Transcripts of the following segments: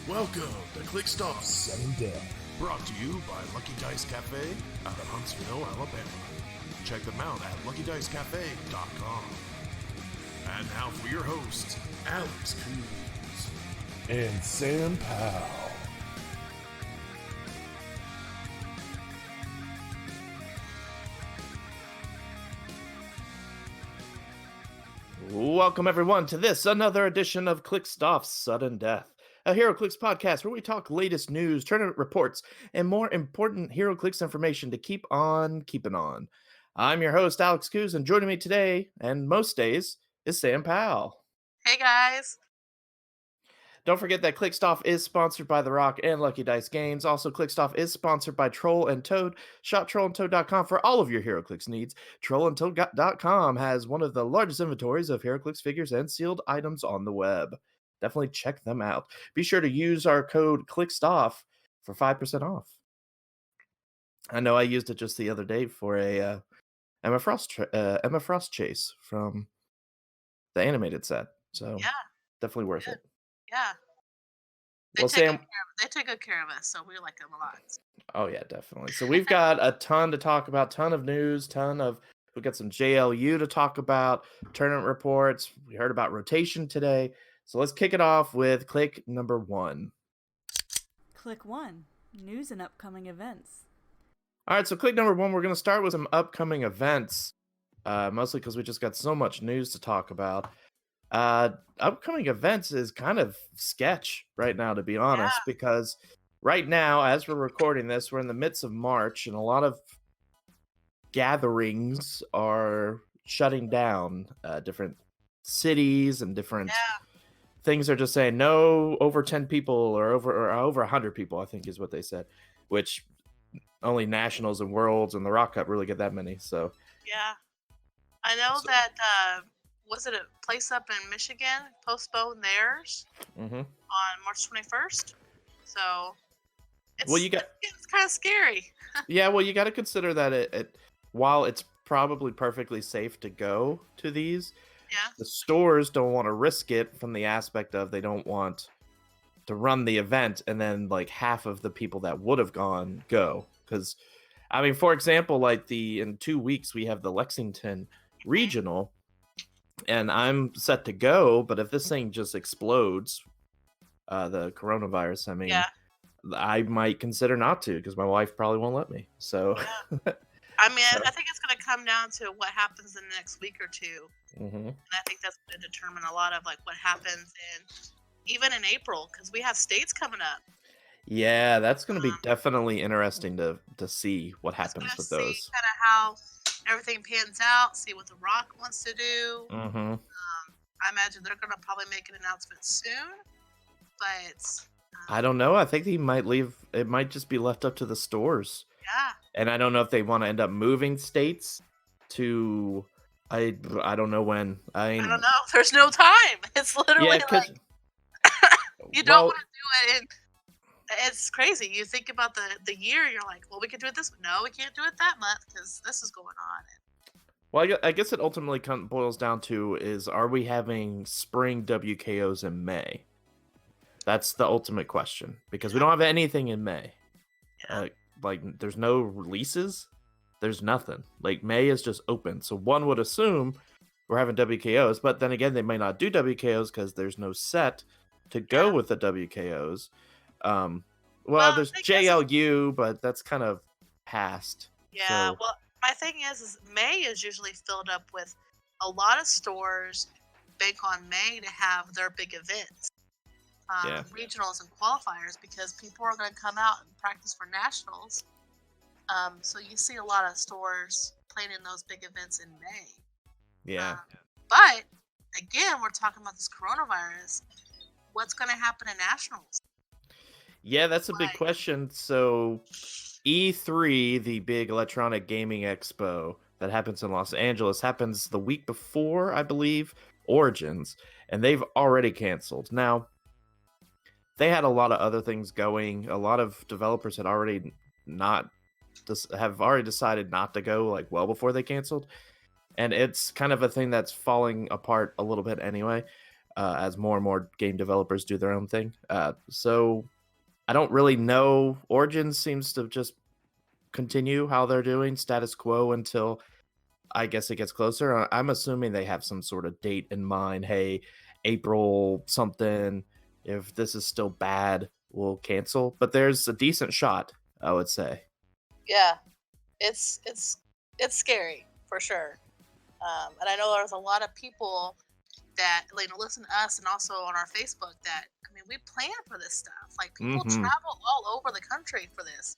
Welcome to Click Stuff Sudden Death, brought to you by Lucky Dice Cafe out of Huntsville, Alabama. Check them out at luckydicecafe.com. And now for your hosts, Alex Cooze and Sam Powell. Welcome everyone to another edition of Click Stuff Sudden Death, a HeroClix podcast where we talk latest news, tournament reports, and more important HeroClix information to keep on keeping on. I'm your host, Alex Cooze, and joining me today, and most days, is Sam Powell. Hey guys. Don't forget that ClickStuff is sponsored by The Rock and Lucky Dice Games. Also, ClickStuff is sponsored by Troll and Toad. Shop trollandtoad.com for all of your HeroClix needs. Trollandtoad.com has one of the largest inventories of HeroClix figures and sealed items on the web. Definitely check them out. Be sure to use our code ClickStuff for 5% off. I know I used it just the other day for a Emma Frost chase from the animated set. So yeah, definitely worth good. it. Yeah. Well, Sam, they take good care of us, so we like them a lot. Oh yeah, definitely. So we've got a ton to talk about, ton of news, we got some JLU to talk about, tournament reports. We heard about rotation today. So let's kick it off with click number 1. Click 1, news and upcoming events. All right, so click number 1, we're going to start with some upcoming events, mostly because we just got so much news to talk about. Upcoming events is kind of sketch right now, to be honest, because right now, as we're recording this, we're in the midst of March, and a lot of gatherings are shutting down. Different cities and different things are just saying no over 10 people or over 100 people, I think is what they said, which only Nationals and Worlds and the Rock Cup really get that many. So yeah, I know that was it a place up in Michigan postponed theirs on March 21st? So it's kind of scary. Yeah, well, you got to consider that it while it's probably perfectly safe to go to these, the stores don't want to risk it from the aspect of they don't want to run the event and then like half of the people that would have gone go. Because, I mean, for example, like in 2 weeks we have the Lexington regional. And I'm set to go, but if this thing just explodes, the coronavirus, I mean, I might consider not to because my wife probably won't let me. So, I mean, I think it's going to come down to what happens in the next week or two, and I think that's going to determine a lot of like what happens even in April because we have states coming up. Yeah, that's going to be definitely interesting to see what happens with those. See kind of how everything pans out, see what The Rock wants to do. I imagine they're going to probably make an announcement soon, but I don't know. I think he might leave. It might just be left up to the stores. Yeah. And I don't know if they want to end up moving states to. I don't know when. I don't know. There's no time. It's literally like you don't want to do it in. It's crazy. You think about the year, you're like, well, we can do it this. No, we can't do it that month because this is going on. Well, I guess it ultimately boils down to is, are we having spring WKOs in May? That's the ultimate question because we don't have anything in May. Like, there's no releases. There's nothing. Like, May is just open. So one would assume we're having WKOs, but then again, they may not do WKOs because there's no set to go with the WKOs. Well, there's JLU, but that's kind of past. Yeah, well, my thing is May is usually filled up with a lot of stores bank on May to have their big events, regionals and qualifiers, because people are going to come out and practice for nationals. So you see a lot of stores playing in those big events in May. Yeah. But again, we're talking about this coronavirus. What's going to happen in nationals? Yeah, that's a big question. So E3, the big electronic gaming expo that happens in Los Angeles, happens the week before, I believe, Origins, and they've already canceled. Now, they had a lot of other things going. A lot of developers had already decided not to go like well before they canceled, and it's kind of a thing that's falling apart a little bit anyway. as more and more game developers do their own thing. So I don't really know. Origins seems to just continue how they're doing, status quo, until I guess it gets closer. I'm assuming they have some sort of date in mind. Hey, April something. If this is still bad, we'll cancel. But there's a decent shot, I would say. Yeah, it's scary for sure. And I know there's a lot of people that listen to us and also on our Facebook that we plan for this stuff. Like people travel all over the country for this,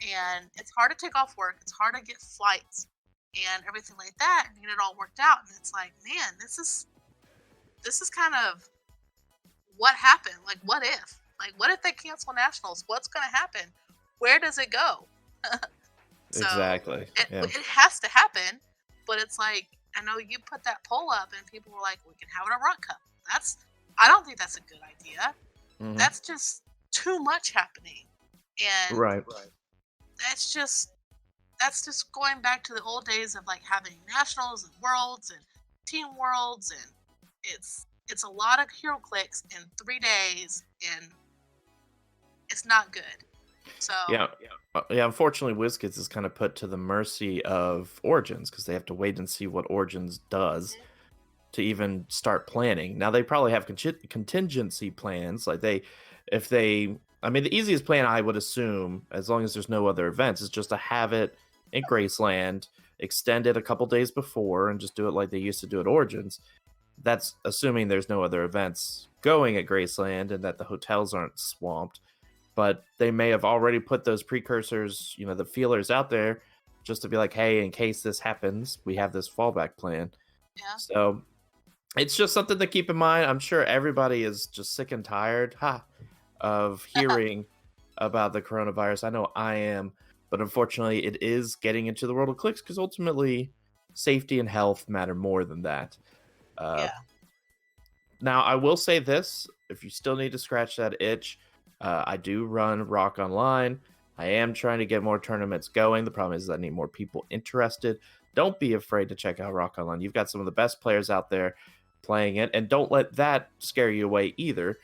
and it's hard to take off work. It's hard to get flights and everything like that, and get it all worked out. And it's like, man, this is kind of what happened. Like, what if? Like, what if they cancel nationals? What's going to happen? Where does it go? So exactly. It has to happen, but it's like, I know you put that poll up and people were like, we can have it a Rock Cup. I don't think that's a good idea. Mm-hmm. That's just too much happening. And right. That's just going back to the old days of like having nationals and worlds and team worlds, and it's a lot of hero clicks in 3 days, and it's not good. So yeah. Unfortunately, WizKids is kind of put to the mercy of Origins because they have to wait and see what Origins does to even start planning. Now they probably have contingency plans, like the easiest plan I would assume, as long as there's no other events, is just to have it in Graceland, extend it a couple days before, and just do it like they used to do at Origins. That's assuming there's no other events going at Graceland and that the hotels aren't swamped. But they may have already put those precursors, the feelers out there, just to be like, hey, in case this happens, we have this fallback plan. Yeah. So it's just something to keep in mind. I'm sure everybody is just sick and tired of hearing about the coronavirus. I know I am, but unfortunately, it is getting into the world of clicks because ultimately, safety and health matter more than that. Now, I will say this: if you still need to scratch that itch, I do run Rock Online. I am trying to get more tournaments going. The problem is I need more people interested. Don't be afraid to check out Rock Online. You've got some of the best players out there playing it, and don't let that scare you away either.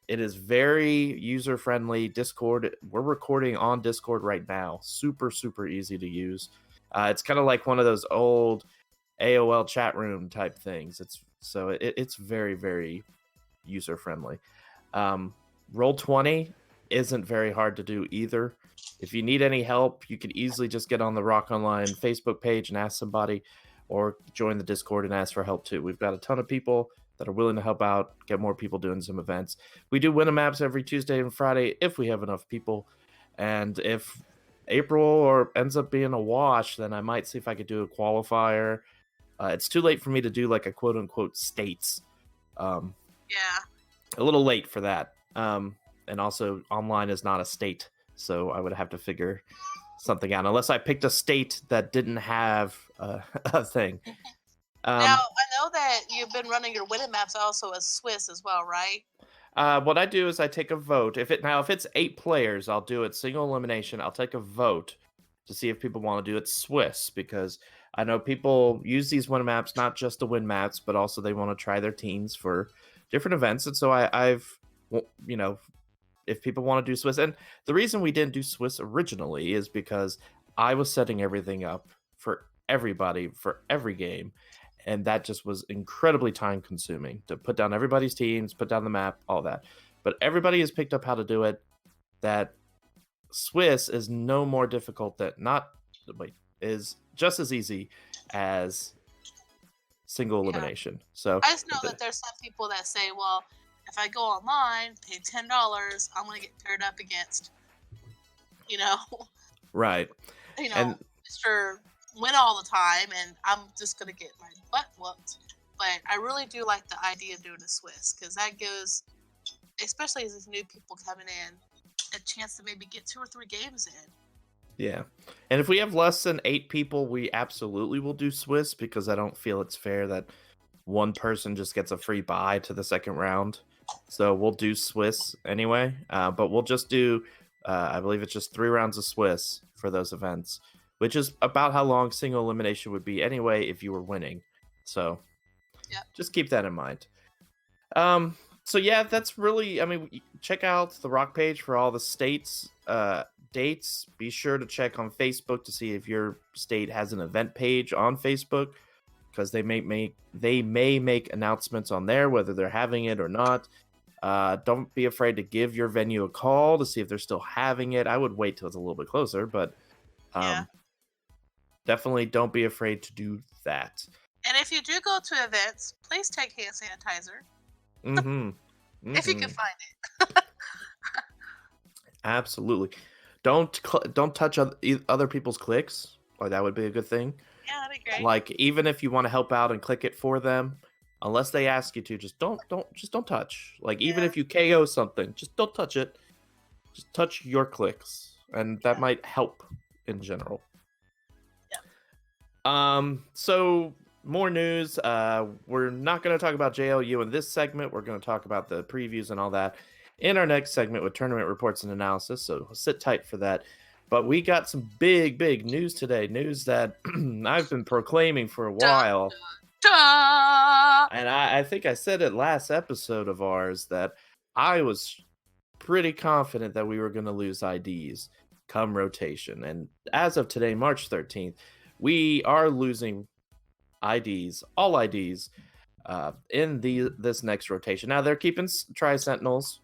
It is very user-friendly. Discord, we're recording on Discord right now. Super, super easy to use. It's kind of like one of those old AOL chat room type things. It's very, very user-friendly. Roll20 isn't very hard to do either. If you need any help, you can easily just get on the Rock Online Facebook page and ask somebody, or join the Discord and ask for help too. We've got a ton of people that are willing to help out, get more people doing some events. We do win-a-maps every Tuesday and Friday if we have enough people. And if April ends up being a wash, then I might see if I could do a qualifier. It's too late for me to do like a quote-unquote states. Yeah. A little late for that. And also, online is not a state, so I would have to figure something out, unless I picked a state that didn't have a thing. Now, I know that you've been running your winning maps also as Swiss as well, right? What I do is I take a vote. If it's 8 players, I'll do it single elimination. I'll take a vote to see if people want to do it Swiss, because I know people use these win maps not just to win maps, but also they want to try their teams for different events. And so I've if people want to do Swiss, and the reason we didn't do Swiss originally is because I was setting everything up for everybody for every game, and that just was incredibly time consuming to put down everybody's teams, put down the map, all that. But everybody has picked up how to do it. That Swiss is no more difficult is just as easy as single elimination. So I just know that there's some people that say, well, if I go online, pay $10, I'm going to get paired up against, right. Mr. Win all the time, and I'm just going to get my butt whooped. But I really do like the idea of doing a Swiss, because that gives, especially as these new people coming in, a chance to maybe get 2 or 3 games in. Yeah. And if we have less than 8 people, we absolutely will do Swiss, because I don't feel it's fair that one person just gets a free bye to the second round. So we'll do Swiss anyway, but we'll just do, I believe it's just 3 rounds of Swiss for those events, which is about how long single elimination would be anyway if you were winning. So just keep that in mind. So yeah, that's really. I mean, check out the Rock page for all the states dates. Be sure to check on Facebook to see if your state has an event page on Facebook, because they may make announcements on there whether they're having it or not. Don't be afraid to give your venue a call to see if they're still having it. I would wait till it's a little bit closer, but definitely don't be afraid to do that. And if you do go to events, please take hand sanitizer. If you can find it. Absolutely. Don't touch other people's clicks. Like, that would be a good thing. Yeah, that'd be great. Like, even if you want to help out and click it for them, unless they ask you to, just don't touch. Like, even if you KO something, just don't touch it. Just touch your clicks, and that might help in general. Yeah. So more news. We're not going to talk about JLU in this segment. We're going to talk about the previews and all that in our next segment with tournament reports and analysis. So sit tight for that. But we got some big news today. News that I've been proclaiming for a while. And I think I said it last episode of ours that I was pretty confident that we were going to lose IDs come rotation. And as of today, March 13th, we are losing IDs, all IDs, in this next rotation. Now, they're keeping Tri-Sentinels.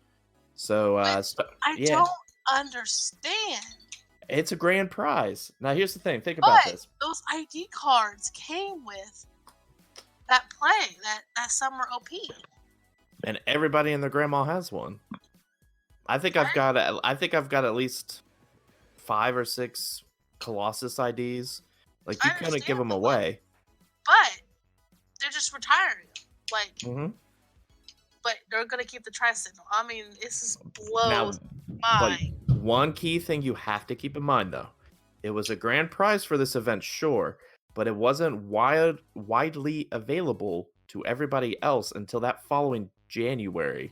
So, I don't understand. It's a grand prize. Now, here's the thing. Think about this. Those ID cards came with that play, that summer OP. And everybody and their grandma has one. I think I've got at least 5 or 6 Colossus IDs. Like, you couldn't give them away. But they're just retiring. Like, but they're gonna keep the Tri-Sentinel. I mean, this just blows my mind. One key thing you have to keep in mind, though, it was a grand prize for this event, sure, but it wasn't widely available to everybody else until that following January,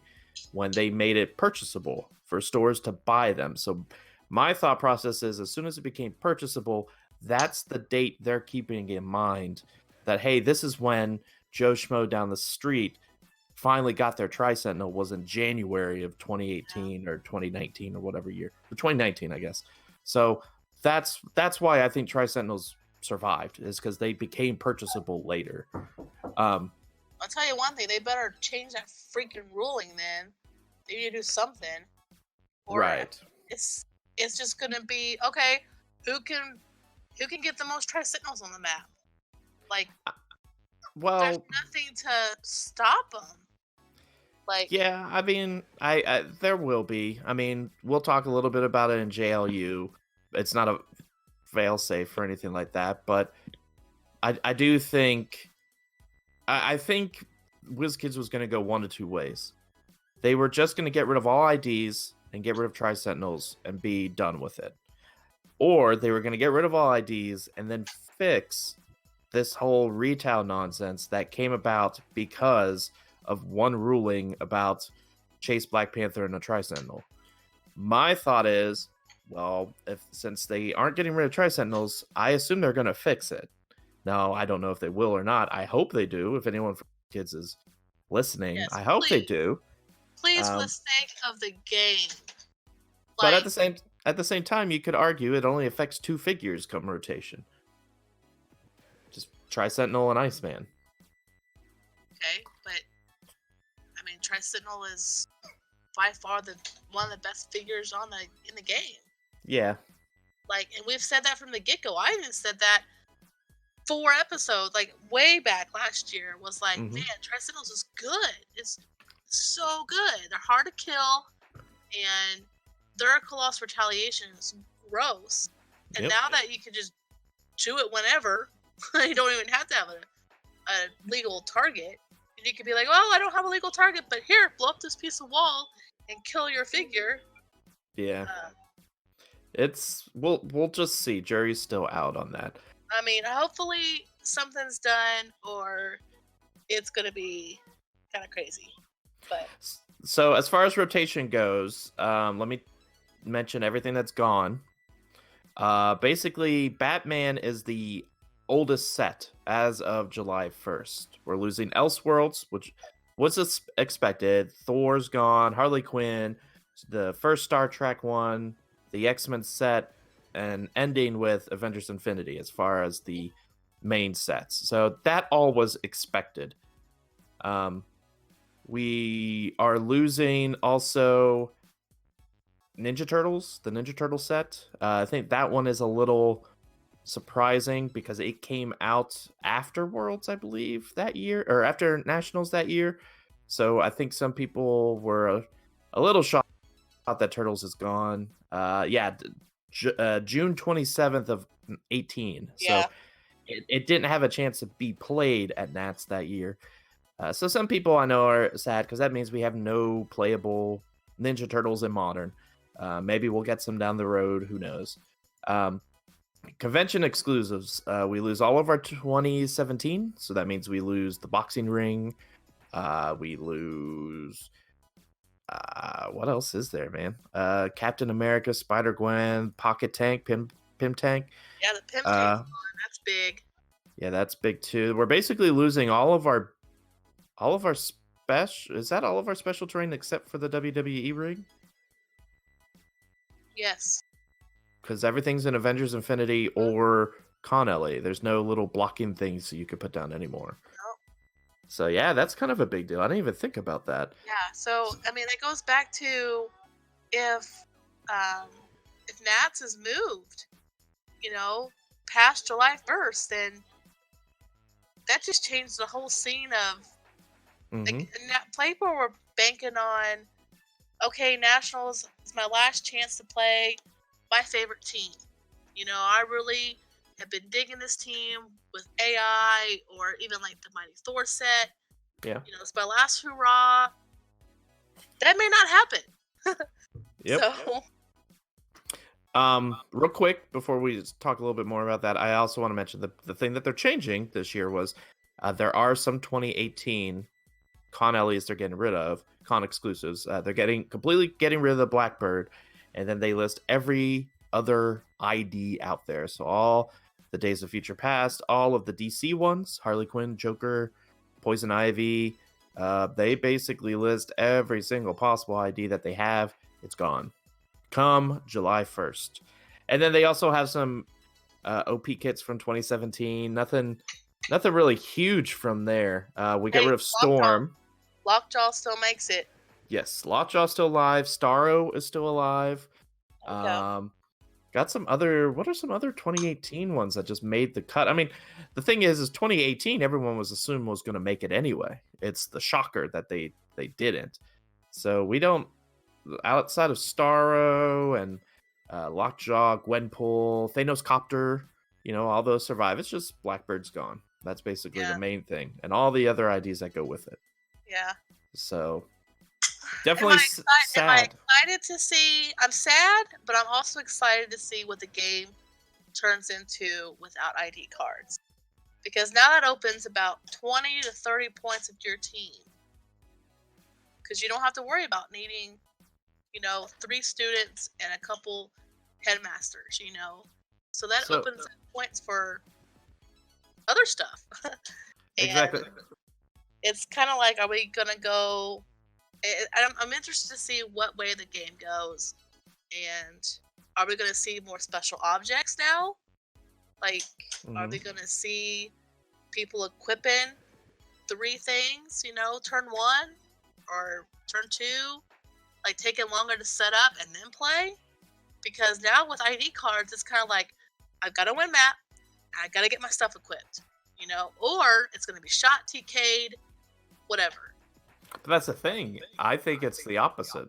when they made it purchasable for stores to buy them. So my thought process is, as soon as it became purchasable, that's the date they're keeping in mind, that, hey, this is when Joe Schmo down the street finally got their Tri-Sentinel, was in January of 2018 or 2019 or whatever year. 2019, I guess. So that's why I think Tri-Sentinels survived, is because they became purchasable later. I'll tell you one thing, they better change that freaking ruling then. They need to do something. Or right. It's just gonna be, okay, who can get the most Tri-Sentinels on the map? Like, there's nothing to stop them. Like, yeah, I mean, I there will be. I mean, we'll talk a little bit about it in JLU. It's not a fail-safe or anything like that, but I do think I think WizKids was going to go one of two ways. They were just going to get rid of all IDs and get rid of Tri-Sentinels and be done with it. Or they were going to get rid of all IDs and then fix this whole retail nonsense that came about because of one ruling about Chase Black Panther and a Tri-Sentinel. My thought is, well, since they aren't getting rid of Tri-Sentinels, I assume they're going to fix it. Now, I don't know if they will or not. I hope they do. If anyone from Kids is listening, yes, I hope they do. Please, for the sake of the game. But at the same time, you could argue it only affects 2 figures come rotation. Just Tri-Sentinel and Iceman. Okay, but I mean, Tri-Sentinel is by far one of the best figures in the game. Yeah. Like, and we've said that from the get-go. I even said that 4 episodes, like way back last year, was like, man, Tri-Sentinels is good. It's so good. They're hard to kill, and their Colossus Retaliation is gross. And now that you can just do it whenever, you don't even have to have a legal target. And you could be like, well, I don't have a legal target, but here, blow up this piece of wall and kill your figure. Yeah. We'll just see. Jury's still out on that. I mean, hopefully something's done, or it's gonna be kind of crazy. But so as far as rotation goes, let me mention everything that's gone. Basically, Batman is the oldest set as of July 1st. We're losing Elseworlds, which was expected. Thor's gone, Harley Quinn, the first Star Trek one, the X-Men set, and ending with Avengers Infinity as far as the main sets. So that all was expected. We are losing also Ninja Turtles, the Ninja Turtle set. I think that one is a little surprising because it came out after Worlds, I believe, that year, or after Nationals that year. So I think some people were a little shocked that Turtles is gone. June 27th of 18. Yeah. So it didn't have a chance to be played at Nats that year. So some people I know are sad because that means we have no playable Ninja Turtles in Modern. Maybe we'll get some down the road. Who knows? Convention exclusives. We lose all of our 2017. So that means we lose the boxing ring. We lose... what else is there, man? Captain America, Spider-Gwen, Pocket Tank, Pim Tank. Yeah, the Pim Tank's on. That's big. Yeah, that's big too. We're basically losing all of our special. Is that all of our special terrain except for the WWE ring? Yes. Because everything's in Avengers Infinity or Con LA. There's no little blocking things you could put down anymore. Nope. So yeah, that's kind of a big deal. I didn't even think about that. Yeah. So I mean, it goes back to if Nats is moved, past July 1st, then that just changed the whole scene of people were banking on, okay, Nationals is my last chance to play my favorite team. I really have been digging this team with AI or even like the Mighty Thor set. Yeah. It's my last hurrah. That may not happen. Yep. So. Real quick before we just talk a little bit more about that, I also want to mention the thing that they're changing this year was there are some 2018 Con LEs they're getting rid of, Con exclusives. They're completely getting rid of the Blackbird, and then they list every other ID out there. So all the Days of Future Past, all of the DC ones, Harley Quinn, Joker, Poison Ivy, they basically list every single possible ID that they have. It's gone. Come July 1st. And then they also have some OP kits from 2017. Nothing really huge from there. We got rid of Storm. Lockjaw still makes it. Yes, Lockjaw's still alive. Starro is still alive. Got some other... What are some other 2018 ones that just made the cut? I mean, the thing is 2018, everyone was assumed was going to make it anyway. It's the shocker that they didn't. So we don't... Outside of Starro and Lockjaw, Gwenpool, Thanos Copter, all those survive. It's just Blackbird's gone. That's basically the main thing. And all the other IDs that go with it. Yeah. So, definitely sad. Am I excited to see... I'm sad, but I'm also excited to see what the game turns into without ID cards. Because now that opens about 20 to 30 points of your team. Because you don't have to worry about needing... 3 students and a couple headmasters, So that opens up points for other stuff. Exactly. It's kind of like, are we going to go... I'm interested to see what way the game goes. And are we going to see more special objects now? Like, are we going to see people equipping 3 things, turn 1 or turn 2? Like, taking longer to set up and then play? Because now with ID cards, it's kind of like, I've got to win map, I got to get my stuff equipped, or it's going to be shot, TK'd, whatever. But that's the thing. I think it's the opposite.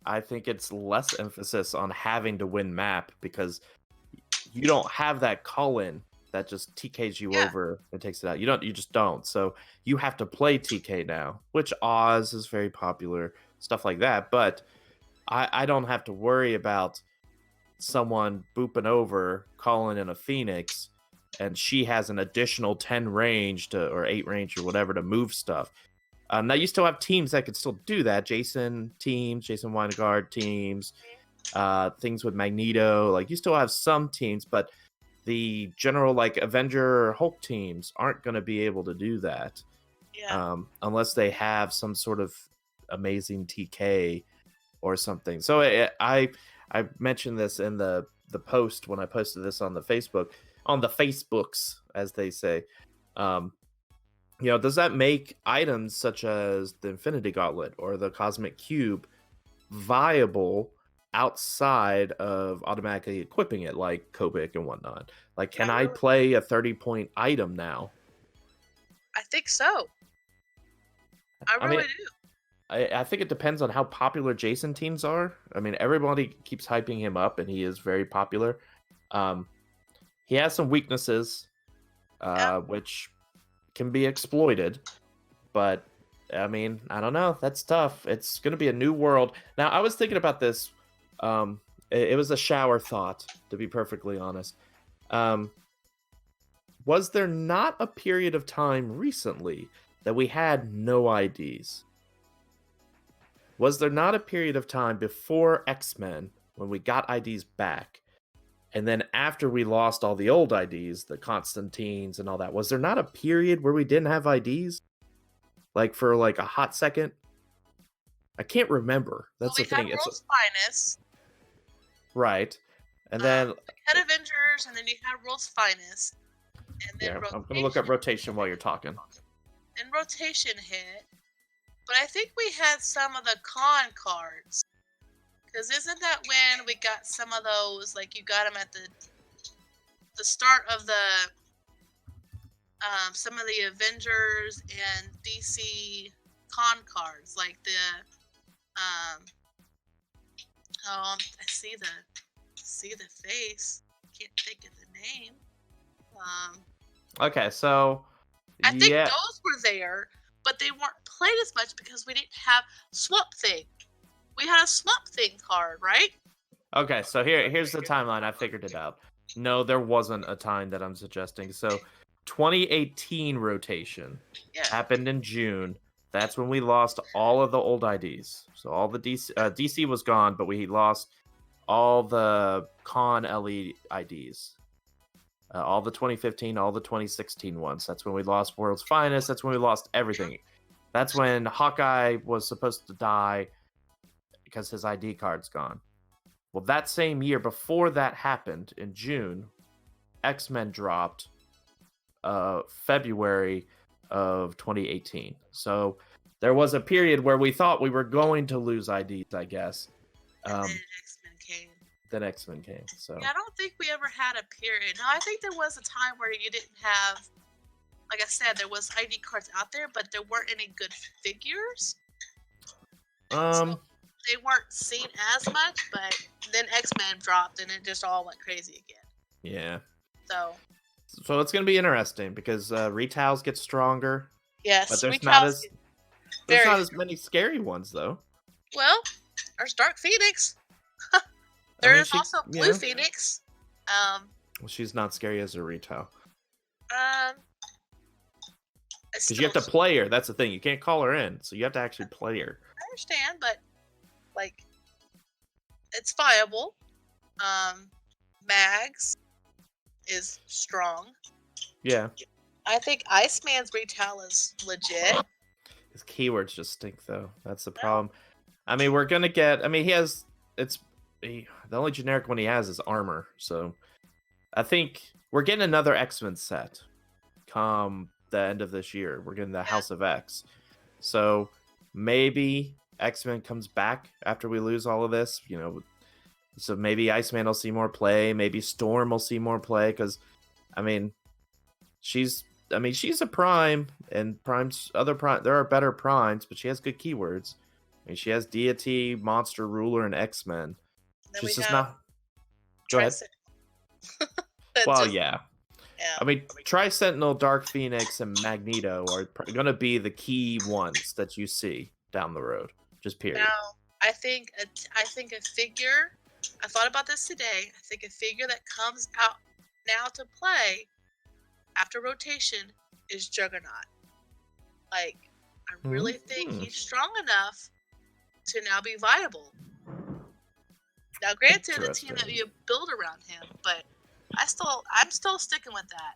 I think it's less emphasis on having to win map because you don't have that call-in that just TKs you over and takes it out. You just don't. So you have to play TK now, which Oz is very popular. Stuff like that, but I don't have to worry about someone booping over, calling in a Phoenix, and she has an additional 10 range or 8 range or whatever to move stuff. Now you still have teams that could still do that. Jason Weingard teams, things with Magneto. Like, you still have some teams, but the general, like, Avenger or Hulk teams aren't going to be able to do that. unless they have some sort of amazing TK or something. So I mentioned this in the post when I posted this on the Facebooks, as they say. Does that make items such as the Infinity Gauntlet or the Cosmic Cube viable outside of automatically equipping it, like Kobik and whatnot? Like, can I play a 30-point item now? I think so. I really do. I think it depends on how popular Jason teams are. I mean, everybody keeps hyping him up, and he is very popular. He has some weaknesses, which can be exploited. But, I mean, I don't know. That's tough. It's going to be a new world. Now, I was thinking about this. It was a shower thought, to be perfectly honest. Was there not a period of time recently that we had no IDs? Was there not a period of time before X-Men when we got IDs back, and then after we lost all the old IDs, the Constantines and all that, was there not a period where we didn't have IDs? Like for like a hot second? I can't remember. That's the thing. It's World's Finest. Right. And then had Avengers, and then you had World's Finest. And then I'm going to look up rotation while you're talking. And rotation hit. But I think we had some of the con cards. Because isn't that when we got some of those, like you got them at the start of the, some of the Avengers and DC con cards, like the, I see the face. Can't think of the name. Okay, so I think those were there, but they weren't played as much because we didn't have Swamp Thing. We had a Swamp Thing card, right? Okay, so here's the timeline. I figured it out. No, there wasn't a time that I'm suggesting. So 2018 rotation happened in June. That's when we lost all of the old IDs. So all the DC was gone, but we lost all the con LE IDs. All the 2015, all the 2016 ones. That's when we lost World's Finest. That's when we lost everything. That's when Hawkeye was supposed to die because his ID card's gone. Well, that same year, before that happened, in June, X-Men dropped February of 2018. So there was a period where we thought we were going to lose IDs, I guess. Then X-Men came. So yeah, I don't think we ever had a period. Now, I think there was a time where you didn't have, like I said, there was ID cards out there, but there weren't any good figures. So they weren't seen as much, but then X-Men dropped and it just all went crazy again. Yeah. So it's going to be interesting because retails get stronger. Yes, but there's not as many scary ones, though. Well, there's Dark Phoenix. There's also Blue Phoenix. Well, she's not scary as a retail. Because you have to play her. That's the thing. You can't call her in, so you have to actually play her. I understand, but like, it's viable. Mags is strong. Yeah. I think Iceman's retail is legit. His keywords just stink, though. That's the problem. I mean, we're gonna get. I mean, the only generic one he has is armor. So I think we're getting another X-Men set come the end of this year. We're getting the House of X. So maybe X-Men comes back after we lose all of this. So maybe Iceman will see more play. Maybe Storm will see more play because, I mean, she's a prime, and primes there are better primes, but she has good keywords. I mean, she has Deity, Monster, Ruler, and X-Men. She's just not. Go ahead. Well, yeah. I mean, Tri-Sentinel, Dark Phoenix, and Magneto are going to be the key ones that you see down the road. Just period. Now, I think a figure. I thought about this today. I think a figure that comes out now to play after rotation is Juggernaut. Like, I really think he's strong enough to now be viable. Now, granted, the team that you build around him, but I'm still sticking with that.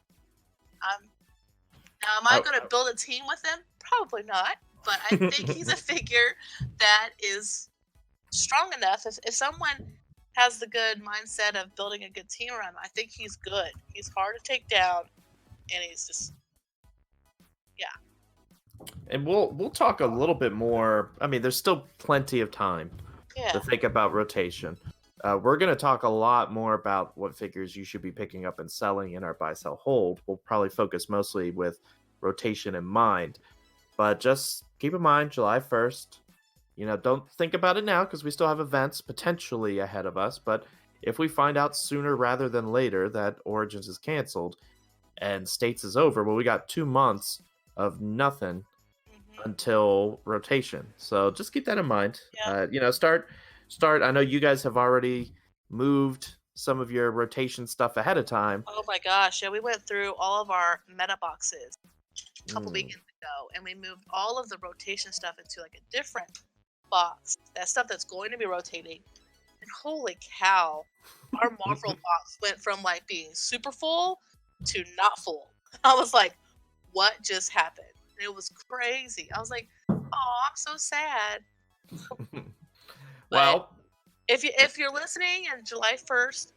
Now, am I going to build a team with him? Probably not. But I think he's a figure that is strong enough. If someone has the good mindset of building a good team around him, I think he's good. He's hard to take down, and he's just, And we'll talk a little bit more. I mean, there's still plenty of time to think about rotation. We're going to talk a lot more about what figures you should be picking up and selling in our buy, sell, hold. We'll probably focus mostly with rotation in mind. But just keep in mind, July 1st, don't think about it now because we still have events potentially ahead of us. But if we find out sooner rather than later that Origins is canceled and States is over, well, we got 2 months of nothing until rotation. So just keep that in mind. Start. I know you guys have already moved some of your rotation stuff ahead of time. Oh my gosh, yeah, we went through all of our meta boxes a couple weekends ago, and we moved all of the rotation stuff into like a different box. That stuff that's going to be rotating. And holy cow, our Marvel box went from like being super full to not full. I was like, what just happened? It was crazy. I was like, oh, I'm so sad. Well, if you're listening on July 1st,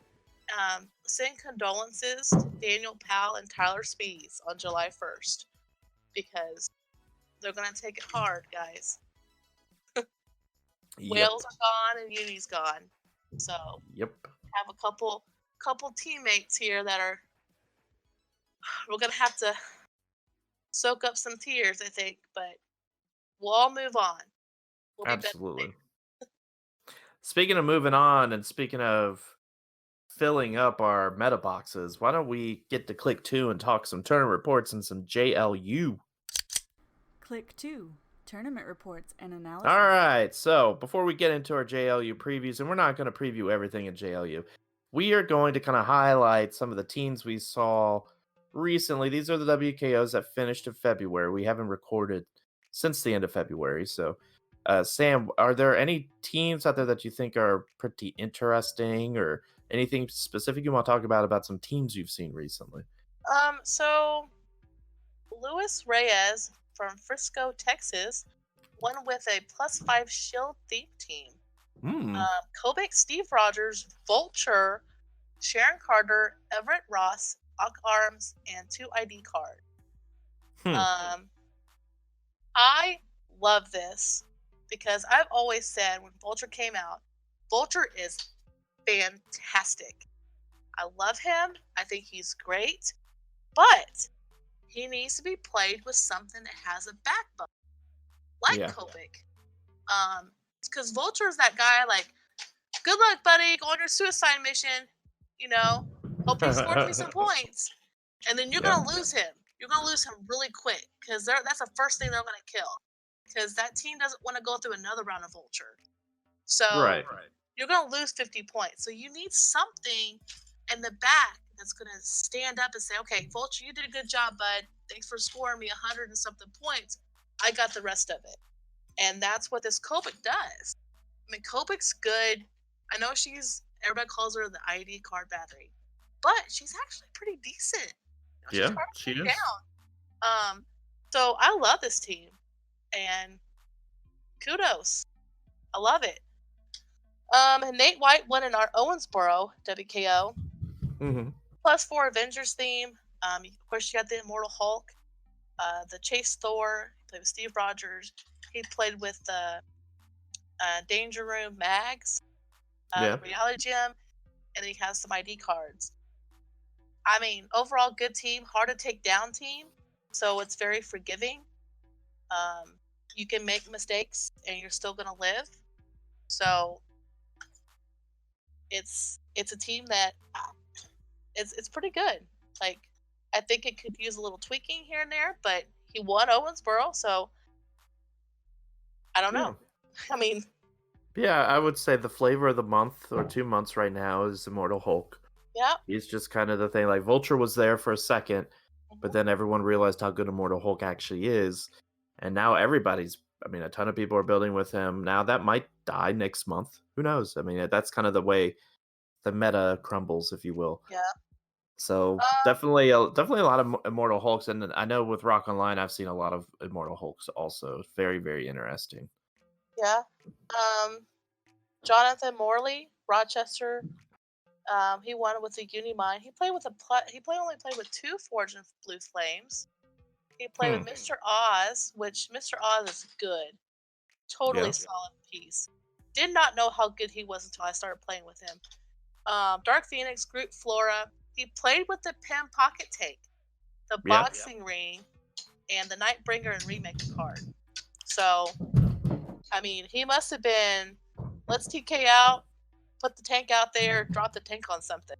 send condolences to Daniel Powell and Tyler Spees on July 1st because they're going to take it hard, guys. Wales are gone and Uni's gone. So have a couple teammates here that are we're going to have to soak up some tears, I think, but we'll all move on. Absolutely. Speaking of moving on and speaking of filling up our meta boxes, why don't we get to Click 2 and talk some tournament reports and some JLU? Click 2, tournament reports and analysis. All right, so before we get into our JLU previews, and we're not going to preview everything in JLU, we are going to kind of highlight some of the teams we saw recently. These are the WKOs that finished in February. We haven't recorded since the end of February. So, Sam, are there any teams out there that you think are pretty interesting or anything specific you want to talk about some teams you've seen recently? So Luis Reyes from Frisco, Texas, won with a +5 shield thief team. Kobik, Steve Rogers, Vulture, Sharon Carter, Everett Ross, Ock Arms, and 2 ID cards. I love this because I've always said when Vulture came out, Vulture is fantastic. I love him. I think he's great. But he needs to be played with something that has a backbone. Like Kobik. Because Vulture is that guy like, good luck, buddy. Go on your suicide mission. Hope you score me some points. And then you're going to lose him. You're going to lose him really quick. Because that's the first thing they're going to kill. Because that team doesn't want to go through another round of Vulture. So you're going to lose 50 points. So you need something in the back that's going to stand up and say, okay, Vulture, you did a good job, bud. Thanks for scoring me 100 and something points. I got the rest of it. And that's what this Kobik does. I mean, Kobik's good. I know everybody calls her the ID card battery, but she's actually pretty decent. She is. So I love this team, and kudos. I love it. Nate White won in our Owensboro WKO. +4 Avengers theme. Of course, you got the Immortal Hulk, the Chase Thor. He played with Steve Rogers. He played with the Danger Room Mags, the Reality Gym, and then he has some ID cards. I mean, overall, good team, hard to take down team, so it's very forgiving. You can make mistakes, and you're still going to live. So it's a team that it's pretty good. Like, I think it could use a little tweaking here and there, but he won Owensboro, so I don't know. I mean, I would say the flavor of the month or 2 months right now is Immortal Hulk. Yeah. He's just kind of the thing. Like, Vulture was there for a second, but then everyone realized how good Immortal Hulk actually is. And now a ton of people are building with him. Now that might die next month. Who knows? I mean, that's kind of the way the meta crumbles, if you will. Yeah. So definitely a lot of Immortal Hulks, and I know with Rock Online, I've seen a lot of Immortal Hulks also. Very, very interesting. Yeah. Jonathan Morley, Rochester. He won with the Unimind. He only played with 2 Forged in Blue Flames. He played with Mr. Oz, which Mr. Oz is good. Totally solid piece. Did not know how good he was until I started playing with him. Dark Phoenix, Groot Flora. He played with the Pym Pocket Tank, the Boxing Ring, and the Nightbringer and Remake card. So, I mean, he must have been, let's TK out, put the tank out there, drop the tank on something.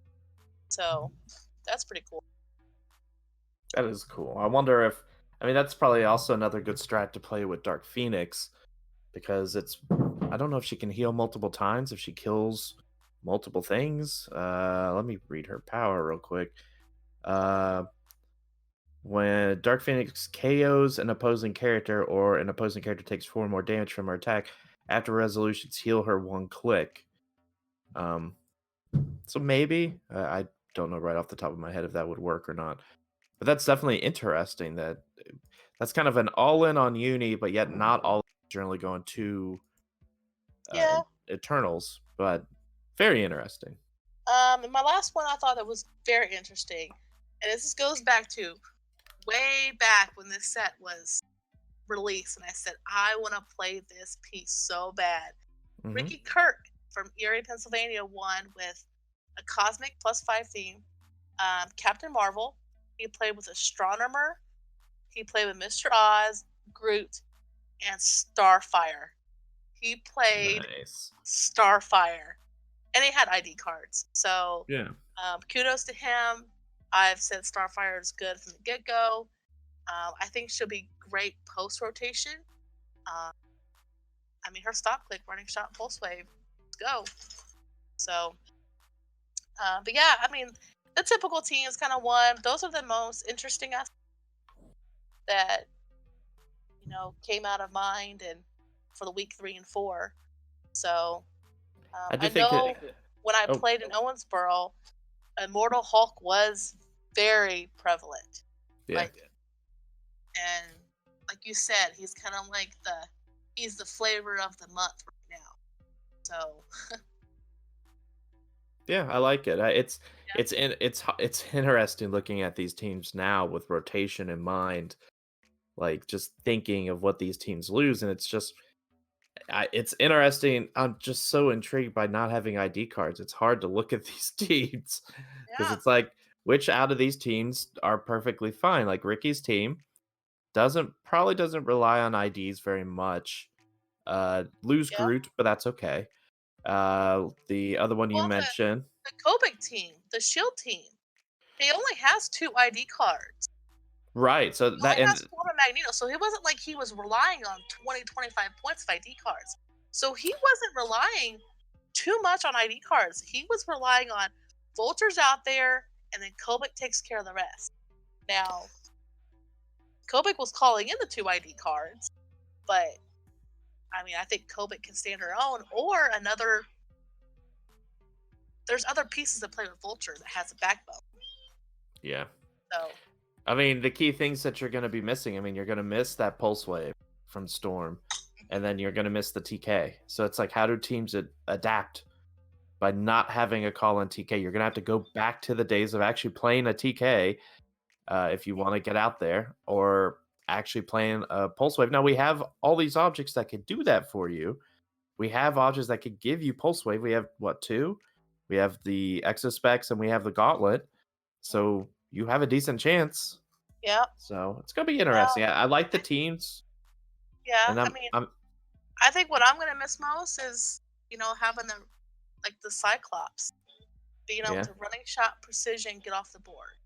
So, that's pretty cool. That is cool. I wonder if, I mean, that's probably also another good strat to play with Dark Phoenix, because it's, I don't know if she can heal multiple times, if she kills multiple things. Let me read her power real quick. When Dark Phoenix KOs an opposing character, or an opposing character takes 4 more damage from her attack, after resolutions heal her 1 click. So maybe, I don't know right off the top of my head if that would work or not. But that's definitely interesting. That's kind of an all-in on Uni, but yet not all generally going to Eternals. But very interesting. And my last one I thought that was very interesting, and this goes back to way back when this set was released, and I said I want to play this piece so bad. Ricky Kirk from Erie, Pennsylvania won with a Cosmic +5 theme. Captain Marvel. He played with Astronomer. He played with Mr. Oz, Groot, and Starfire. He played Starfire. And he had ID cards. So kudos to him. I've said Starfire is good from the get-go. I think she'll be great post-rotation. I mean, her stop click, running shot, pulse wave, let's go. So, but yeah, I mean, the typical teams kind of won. Those are the most interesting aspects that, came out of mind and for the week 3 and 4. So, I know when I played in Owensboro, Immortal Hulk was very prevalent. Yeah. And like you said, he's kind of like he's the flavor of the month right now. So. Yeah, I like it. It's interesting looking at these teams now with rotation in mind, like just thinking of what these teams lose, and it's interesting. I'm just so intrigued by not having ID cards. It's hard to look at these teams because it's like, which out of these teams are perfectly fine? Like Ricky's team probably doesn't rely on IDs very much. Lose Groot, but that's okay. The other one you mentioned, the Kobik team, the Shield team, he only has 2 ID cards. Right. So that has Form of Magneto, so it wasn't like he was relying on 20-25 points of ID cards. So he wasn't relying too much on ID cards. He was relying on Vultures out there, and then Kobik takes care of the rest. Now, Kobik was calling in the 2 ID cards, but I mean, I think Kobik can stand her own, or there's other pieces that play with Vulture that has a backbone. Yeah. So. I mean, the key things that you're going to be missing, I mean, you're going to miss that Pulse Wave from Storm, and then you're going to miss the TK. So it's like, how do teams adapt by not having a call-in TK? You're going to have to go back to the days of actually playing a TK if you want to get out there, or actually playing a Pulse Wave. Now, we have all these objects that could do that for you. We have objects that could give you Pulse Wave. We have, 2? We have the Exospecs and we have the Gauntlet. So you have a decent chance. Yeah. So it's going to be interesting. I like the teams. Yeah. And I think what I'm going to miss most is, having the Cyclops. Being able to running shot precision, get off the board.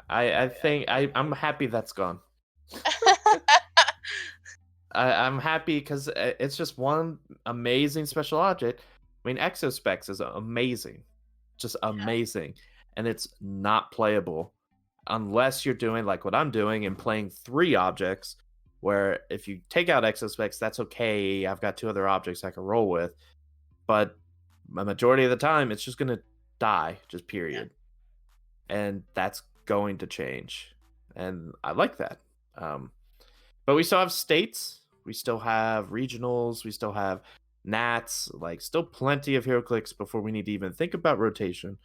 I think I'm happy that's gone. I'm happy because it's just one amazing special object. I mean, Exospecs is amazing. Just amazing. And it's not playable unless you're doing like what I'm doing and playing 3 objects, where if you take out Exospecs, that's okay. I've got 2 other objects I can roll with. But a majority of the time, it's just going to die, just period. And that's going to change. And I like that. But we still have states, we still have regionals, we still have Nats, like still plenty of HeroClix before we need to even think about rotation.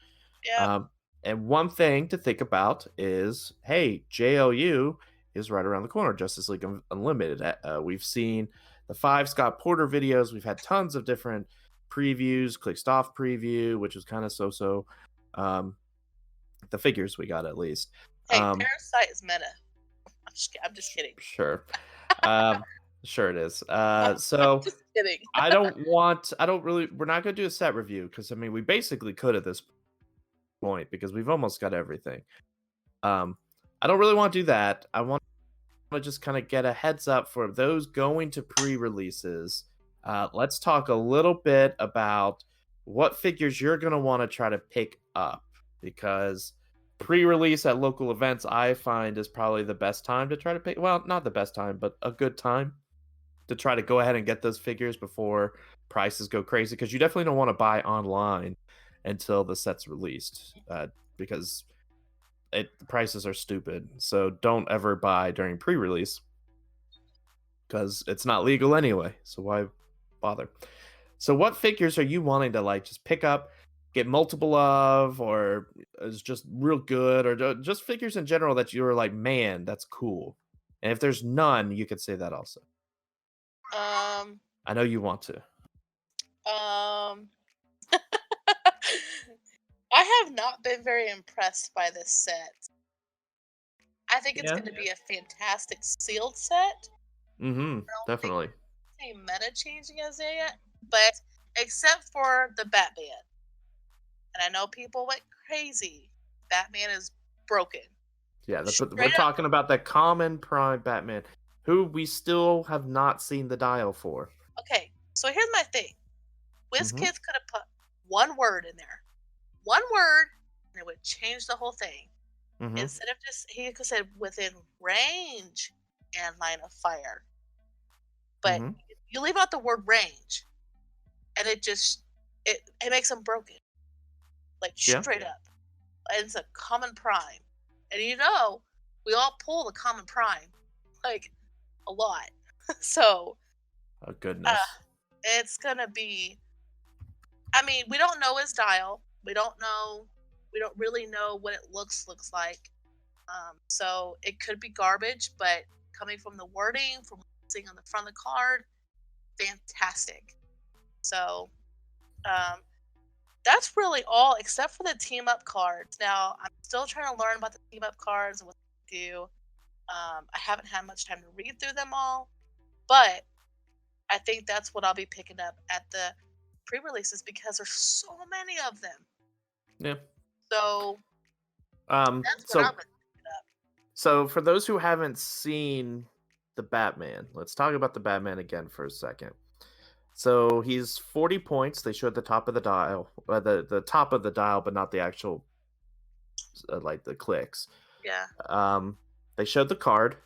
Yeah. And one thing to think about is, hey, JLU is right around the corner. Justice League Unlimited. We've seen the 5 Scott Porter videos. We've had tons of different previews. Clicked off preview, which was kind of so. The figures we got at least. Hey, Parasite is meta. I'm just kidding. Sure. Sure it is. So I'm just kidding. we're not going to do a set review because I mean we basically could at this point because we've almost got everything. I don't really want to do that. I want to just kind of get a heads up for those going to pre-releases. Let's talk a little bit about what figures you're going to want to try to pick up, because pre-release at local events I find is probably the best time to try to pick, well, not the best time, but a good time to try to go ahead and get those figures before prices go crazy, because you definitely don't want to buy online until the set's released, because the prices are stupid. So don't ever buy during pre-release because it's not legal anyway, so why bother? So what figures are you wanting to like just pick up, get multiple of, or is just real good, or just figures in general that you're like, man, that's cool? And if there's none, you could say that also. I know you want to. I have not been very impressed by this set. I think it's going to be a fantastic sealed set. Definitely. A meta changing as yet, but except for the Batman, and I know people went crazy. Batman is broken. Yeah, we're talking about the common Prime Batman, who we still have not seen the dial for. Okay, so here's my thing. WizKids could have put one word in there. One word, and it would change the whole thing. Instead of just, he could have said within range and line of fire. But you leave out the word range, and it makes them broken. Like, straight up. And it's a common prime. And we all pull the common prime. Like, a lot. So. Oh, goodness. It's gonna be. I mean, we don't know his dial. We don't really know what it looks like. So it could be garbage, but coming from the wording, from seeing on the front of the card, fantastic. So, that's really all, except for the team up cards. Now, I'm still trying to learn about the team up cards and what they do. I haven't had much time to read through them all, but I think that's what I'll be picking up at the pre-releases because there's so many of them. Yeah. So, that's what I'm picking up. So for those who haven't seen the Batman, let's talk about the Batman again for a second. So he's 40 points. They showed the top of the dial, the top of the dial, but not the actual, like the clicks. Yeah. They showed the card.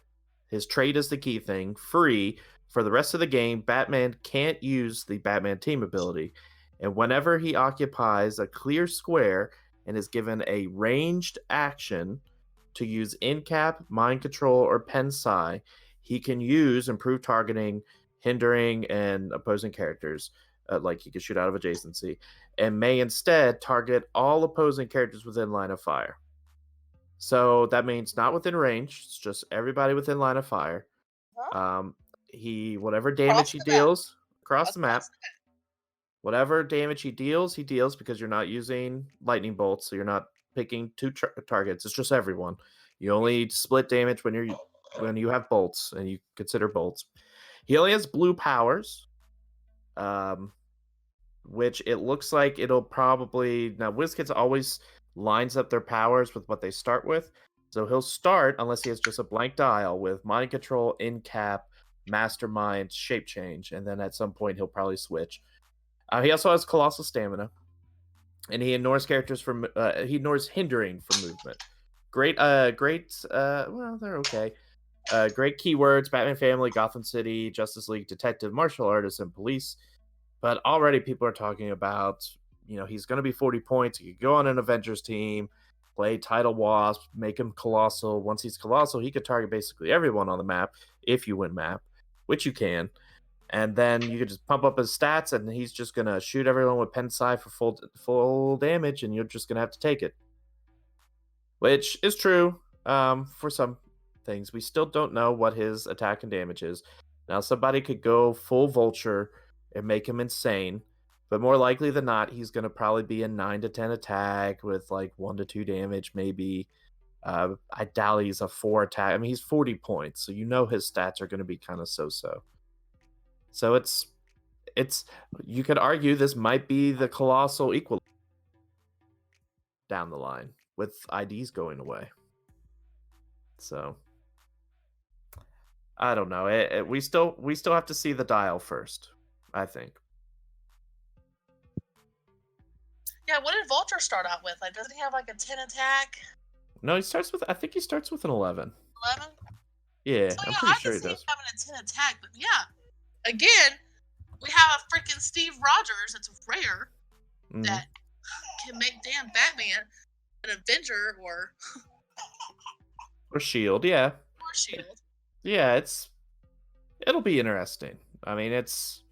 His trait is the key thing. Free. For the rest of the game, Batman can't use the Batman team ability. And whenever he occupies a clear square and is given a ranged action to use in-cap, mind control, or pen psi, he can use improved targeting, hindering, and opposing characters. Like he can shoot out of adjacency. And may instead target all opposing characters within line of fire. So that means not within range. It's just everybody within line of fire. Whatever damage he deals across the map, whatever damage he deals because you're not using lightning bolts, so you're not picking two targets. It's just everyone. You only split damage when you have bolts, and you consider bolts. He only has blue powers, which it looks like it'll probably now. WizKids always lines up their powers with what they start with, so he'll start unless he has just a blank dial with mind control, in cap, mastermind, shape change, and then at some point he'll probably switch. He also has colossal stamina, and he ignores characters from he ignores hindering from movement. Great well, they're okay. Great keywords: Batman Family, Gotham City, Justice League, Detective, Martial Artist, and Police. But already people are talking about he's going to be 40 points. You could go on an Avengers team, play Tidal Wasp, make him colossal. Once he's colossal, he could target basically everyone on the map if you win map, which you can. And then you could just pump up his stats, and he's just going to shoot everyone with Pensai for full damage, and you're just going to have to take it. Which is true for some things. We still don't know what his attack and damage is. Now, somebody could go full Vulture and make him insane, but more likely than not, he's going to probably be a 9 to 10 attack with like 1 to 2 damage, maybe. I doubt he's a 4 attack. I mean, he's 40 points, so his stats are going to be kind of so-so. So it's you could argue this might be the colossal equal down the line with IDs going away. So I don't know. We still have to see the dial first, I think. Yeah, what did Vulture start out with? Like, doesn't he have like a 10 attack? No, I think he starts with an 11. 11? Yeah, so, I'm pretty sure he does. Him having a 10 attack, but yeah. Again, we have a freaking Steve Rogers that's rare that can make damn Batman an Avenger or Shield, yeah. Or Shield. Yeah, it'll be interesting. I mean, it's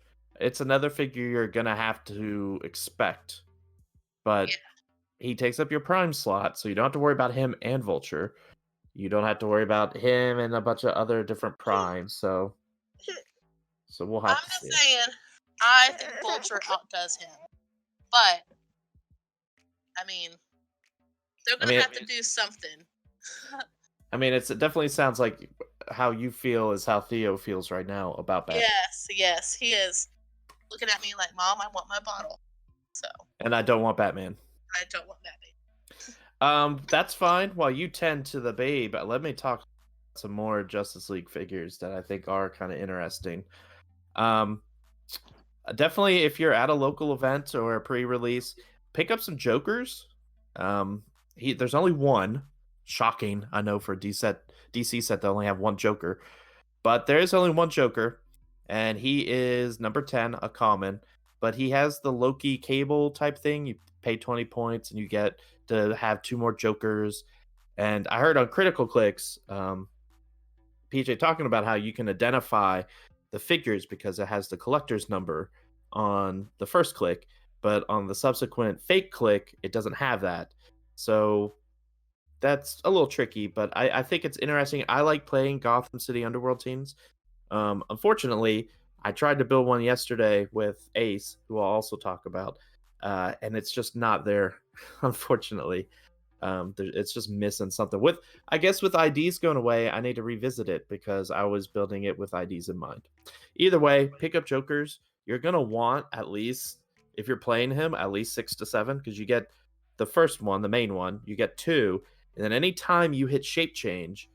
another figure you're gonna have to expect, but he takes up your prime slot, so you don't have to worry about him and Vulture. You don't have to worry about him and a bunch of other different primes. So we'll have to see. I'm just saying, I think Vulture outdoes him, but I mean, they're gonna have to do something. I mean, it definitely sounds like how you feel is how Theo feels right now about Batman. Yes, he is looking at me like, Mom, I want my bottle. So. And I don't want Batman. I don't want Batman. That's fine. While you tend to the babe, let me talk some more Justice League figures that I think are kind of interesting. Definitely, if you're at a local event or a pre-release, pick up some Jokers. There's only one. Shocking, I know, for DC set they only have one Joker, but there is only one Joker, and he is number 10, a common, but he has the Loki cable type thing. You pay 20 points and you get to have 2 more Jokers. And I heard on Critical Clicks, PJ talking about how you can identify the figures because it has the collector's number on the first click, but on the subsequent fake click, it doesn't have that. So that's a little tricky, but I think it's interesting. I like playing Gotham City Underworld teams. Unfortunately, I tried to build one yesterday with Ace, who I'll also talk about, and it's just not there, unfortunately. It's just missing something. I guess with IDs going away, I need to revisit it because I was building it with IDs in mind. Either way, pick up Jokers. You're going to want at least, if you're playing him, at least 6 to 7, because you get the first one, the main one, you get 2, and then anytime you hit shape change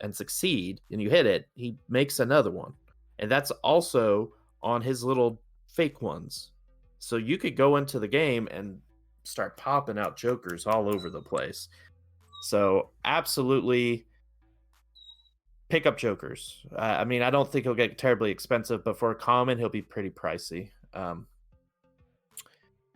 and succeed and you hit it, he makes another one. And that's also on his little fake ones. So you could go into the game and start popping out Jokers all over the place. So absolutely pick up Jokers. I mean, I don't think he'll get terribly expensive, but for a common, he'll be pretty pricey.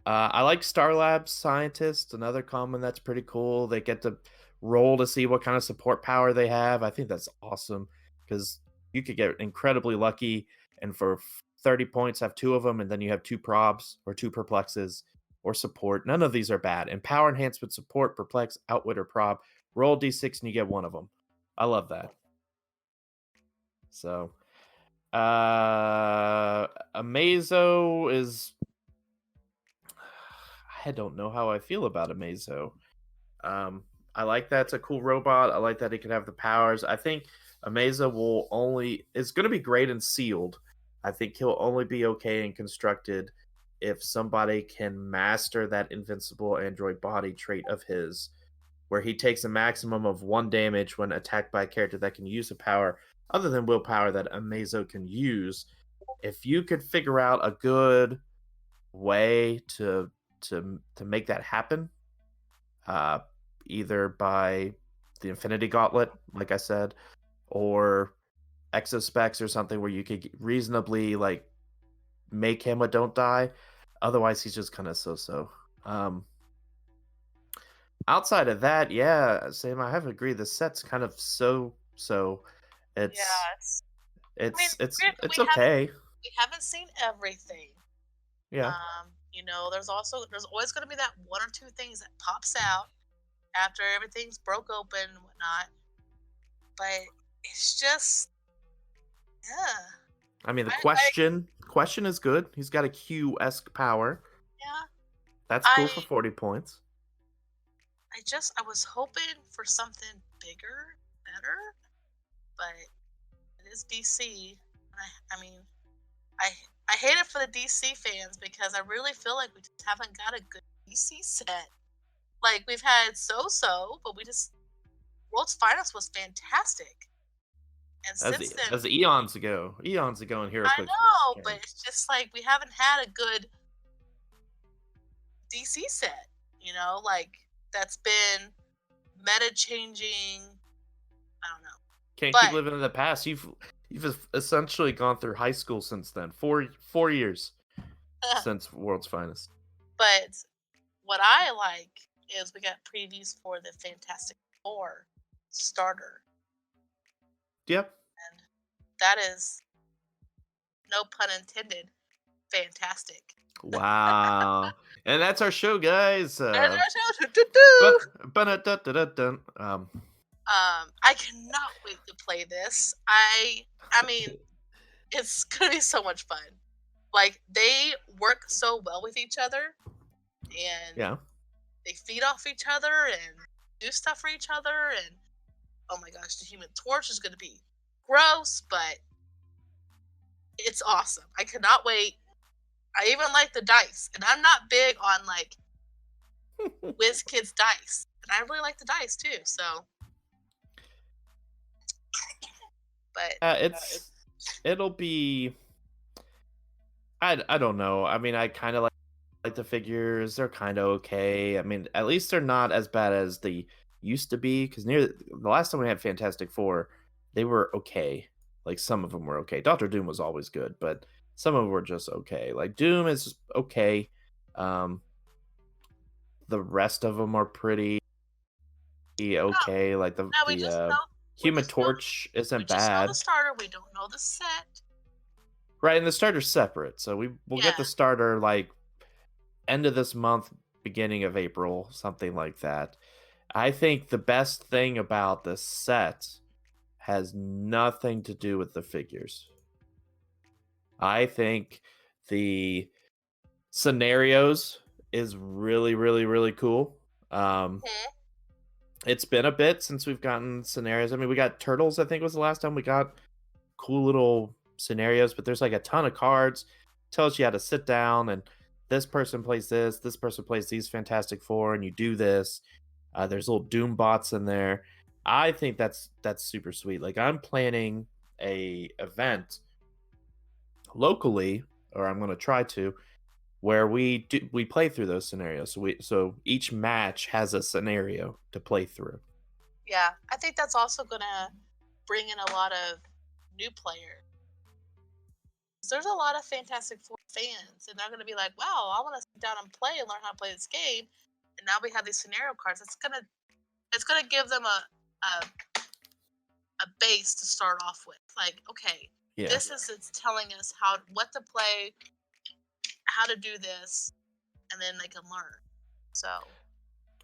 I like Star Labs Scientist, another common that's pretty cool. They get to roll to see what kind of support power they have. I think that's awesome because you could get incredibly lucky and for 30 points have 2 of them, and then you have 2 probs or 2 perplexes or support. None of these are bad. And power enhancement, support, perplex, outwit, or prob. Roll d6 and you get 1 of them. I love that. So Amazo is... I don't know how I feel about Amazo. I like that it's a cool robot. I like that he can have the powers. I think Amazo is going to be great and sealed. I think he'll only be okay and constructed if somebody can master that invincible android body trait of his, where he takes a maximum of 1 damage when attacked by a character that can use a power other than willpower that Amazo can use. If you could figure out a good way to make that happen, either by the Infinity Gauntlet, like I said, or Exospecs or something where you could reasonably like make him a don't die, Otherwise, he's just kind of so-so. Outside of that, yeah, Sam, I have agreed. The set's kind of so. It's I mean, it's okay. We haven't seen everything. Yeah. There's always going to be that one or two things that pops out after everything's broke open and whatnot. But it's just, yeah. I mean, the question is good. He's got a Q-esque power. Yeah. That's cool for 40 points. I was hoping for something bigger, better, but it is DC. I mean, I hate it for the DC fans because I really feel like we just haven't got a good DC set. Like, we've had so-so, but World's Finest was fantastic. And since then, as eons ago in HeroClix. I know, but it's just like we haven't had a good DC set, like that's been meta changing. I don't know. Can't keep living in the past. You've essentially gone through high school since then. 4 years since World's Finest. But what I like is we got previews for the Fantastic Four starter. Yep. And that is, no pun intended, fantastic. Wow. And that's our show, guys. That's our show. I cannot wait to play this. I mean, it's gonna be so much fun. Like, they work so well with each other, and they feed off each other and do stuff for each other. And oh my gosh, the Human Torch is gonna be gross, but it's awesome. I cannot wait. I even like the dice, and I'm not big on like WizKids dice, and I really like the dice too. So, but it'll be. I don't know. I mean, I kind of like the figures. They're kind of okay. I mean, at least they're not as bad as they used to be. Because near the last time we had Fantastic Four, they were okay. Like, some of them were okay. Dr. Doom was always good, but some of them were just okay. Like, Doom is okay. The rest of them are pretty okay. Like the Human Torch isn't bad. We just know the starter. We don't know the set. Right, and the starter's separate, so we'll get the starter like end of this month, beginning of April, something like that. I think the best thing about this set has nothing to do with the figures. I think the scenarios is really, really, really cool. It's been a bit since we've gotten scenarios. I mean, we got Turtles, I think was the last time we got cool little scenarios, but there's like a ton of cards. Tells you how to sit down, and this person plays this person plays these Fantastic Four, and you do this. There's little Doom bots in there. I think that's super sweet. Like, I'm planning a event locally, or I'm going to try to, where we play through those scenarios. So each match has a scenario to play through. Yeah, I think that's also going to bring in a lot of new players. There's a lot of Fantastic Four fans, and they're going to be like, wow, I want to sit down and play and learn how to play this game. And now we have these scenario cards. It's gonna give them a base to start off with. Like, okay, it's telling us what to play, how to do this, and then they can learn. So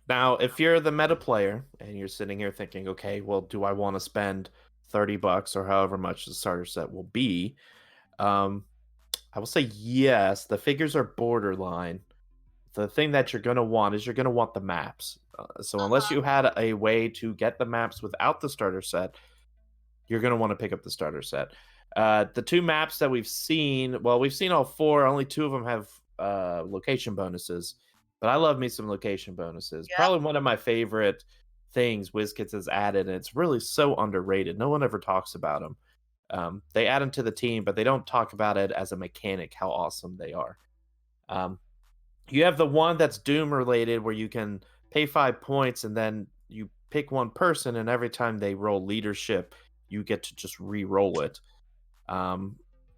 now, if you're the meta player and you're sitting here thinking, okay, well, do I want to spend $30 or however much the starter set will be? I will say yes. The figures are borderline. The thing that you're going to want is you're going to want the maps. So unless you had a way to get the maps without the starter set, you're going to want to pick up the starter set. The two maps that we've seen, well, we've seen all four. Only two of them have location bonuses. But I love me some location bonuses. Yep. Probably one of my favorite things WizKids has added, and it's really so underrated. No one ever talks about them. They add them to the team, but they don't talk about it as a mechanic, how awesome they are. You have the one that's Doom related, where you can pay 5 points, and then you pick one person, and every time they roll leadership, you get to just re-roll it.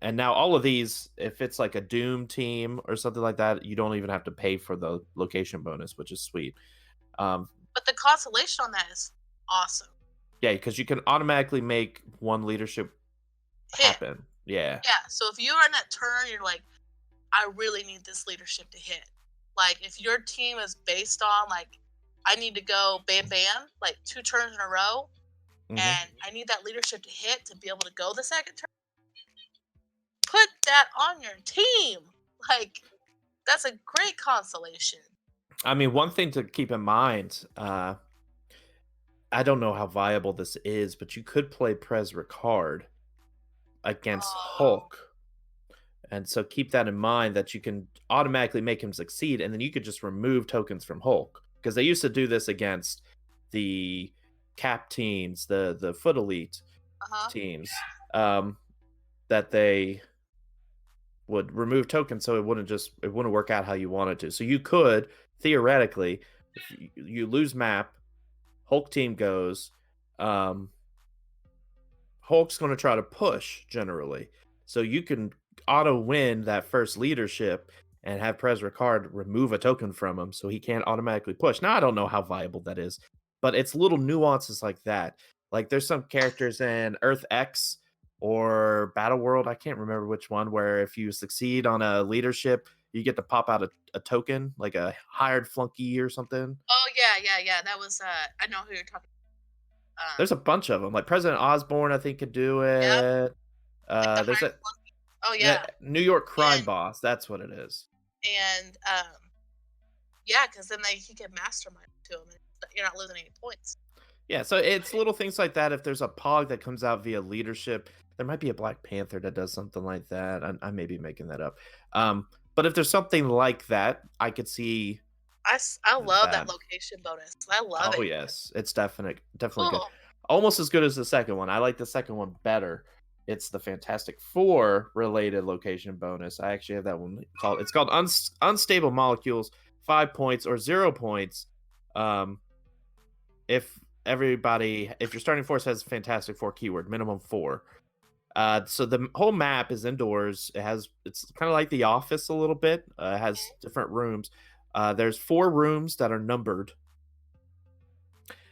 And now all of these, if it's like a Doom team or something like that, you don't even have to pay for the location bonus, which is sweet. But the consolation on that is awesome. Yeah, because you can automatically make one leadership happen. Yeah. Yeah, so if you're in that turn, you're like, I really need this leadership to hit. Like, if your team is based on, like, I need to go bam, bam, like 2 turns in a row, and I need that leadership to hit to be able to go the second turn, put that on your team. Like, that's a great consolation. I mean, one thing to keep in mind, I don't know how viable this is, but you could play Prez Ricard against Hulk. And so keep that in mind, that you can automatically make him succeed, and then you could just remove tokens from Hulk. Because they used to do this against the Cap teams, the Foot Elite teams, that they would remove tokens so it wouldn't work out how you wanted to. So you could, theoretically, if you lose map, Hulk team goes, Hulk's going to try to push generally. So you can auto win that first leadership and have Prez Ricard remove a token from him so he can't automatically push. Now, I don't know how viable that is, but it's little nuances like that. Like, there's some characters in Earth X or Battle World, I can't remember which one, where if you succeed on a leadership, you get to pop out a token, like a hired flunky or something. Oh, yeah. That was, I know who you're talking about. There's a bunch of them. Like President Osborne, I think, could do it. Like There's a New York crime boss. That's what it is. And yeah, because then he can mastermind to him, and you're not losing any points. Yeah, so it's little things like that. If there's a Pog that comes out via leadership, there might be a Black Panther that does something like that. I may be making that up. But if there's something like that, I could see. I love that location bonus. I love it. Oh yes, it's definitely good. Almost as good as the second one. I like the second one better. It's the Fantastic Four related location bonus. I actually have that one called. It's called Unstable Molecules. 5 points or 0 points. If your starting force has Fantastic Four keyword, minimum 4. So the whole map is indoors. It's kind of like The Office a little bit. It has different rooms. There's 4 rooms that are numbered.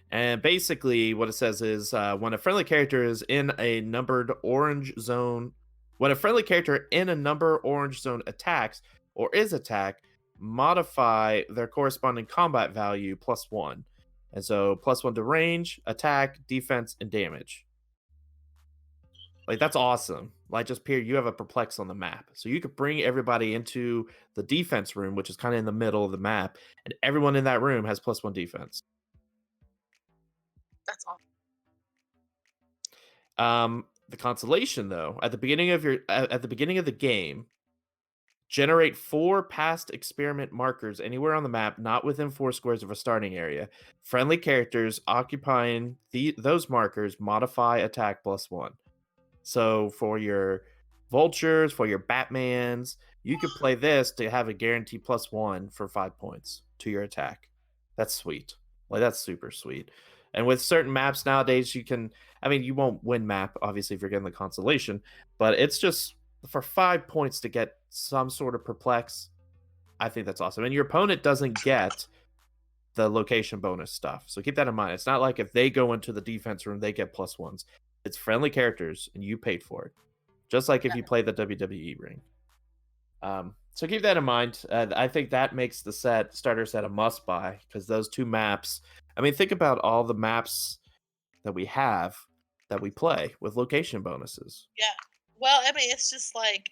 And basically what it says is when a friendly character is in a numbered orange zone, when a friendly character in a number orange zone attacks or is attacked, modify their corresponding combat value +1. And so +1 to range, attack, defense, and damage. Like, that's awesome. Like, just period, you have a perplex on the map. So you could bring everybody into the defense room, which is kind of in the middle of the map, and everyone in that room has +1 defense. That's awesome. The consolation, though, at the beginning of the game, generate 4 past experiment markers anywhere on the map, not within 4 squares of a starting area. Friendly characters occupying those markers modify attack +1. So for your Vultures, for your Batmans, you could play this to have a guarantee +1 for 5 points to your attack. That's sweet. Like, that's super sweet. And with certain maps nowadays, you won't win map, obviously, if you're getting the consolation, but it's just for 5 points to get some sort of perplex. I think that's awesome. And your opponent doesn't get the location bonus stuff. So keep that in mind. It's not like if they go into the defense room, they get +1s. It's friendly characters, and you paid for it. Just like if you play the WWE ring. So keep that in mind. I think that makes the starter set a must-buy, because those 2 maps... I mean, think about all the maps that we have that we play with location bonuses. Yeah. Well, I mean, it's just like,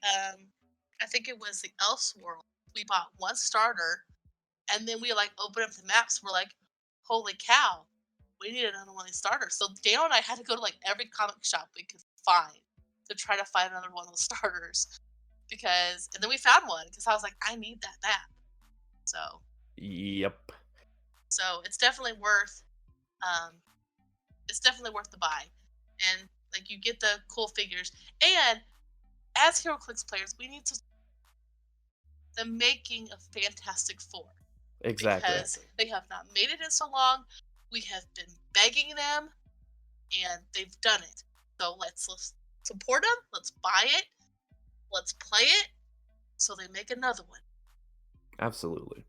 I think it was the Elseworld. We bought 1 starter, and then we open up the maps. We're like, holy cow, we need another one of these starters. So Daniel and I had to go to every comic shop we could find to try to find another one of those starters. And then we found one, because I was like, I need that map. So. Yep. So it's definitely worth the buy. And you get the cool figures. And as HeroClix players, we need to the making of Fantastic Four. Exactly. Because they have not made it in so long. We have been begging them, and they've done it. So let's support them. Let's buy it. Let's play it so they make another one. Absolutely.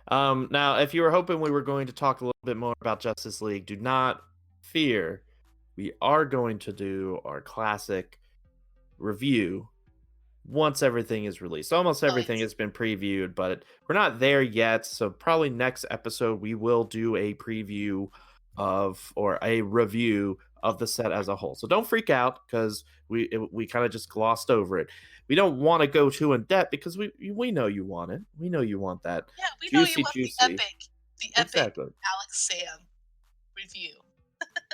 Now, if you were hoping we were going to talk a little bit more about Justice League, do not fear. We are going to do our classic review once everything is released. Almost everything has been previewed, but we're not there yet. So probably next episode we will do a preview or a review of the set as a whole. So don't freak out because we kind of just glossed over it. We don't want to go too in depth because we know you want it. We know you want that. Yeah, we know you want juicy. the epic Exactly. Alex Sam review.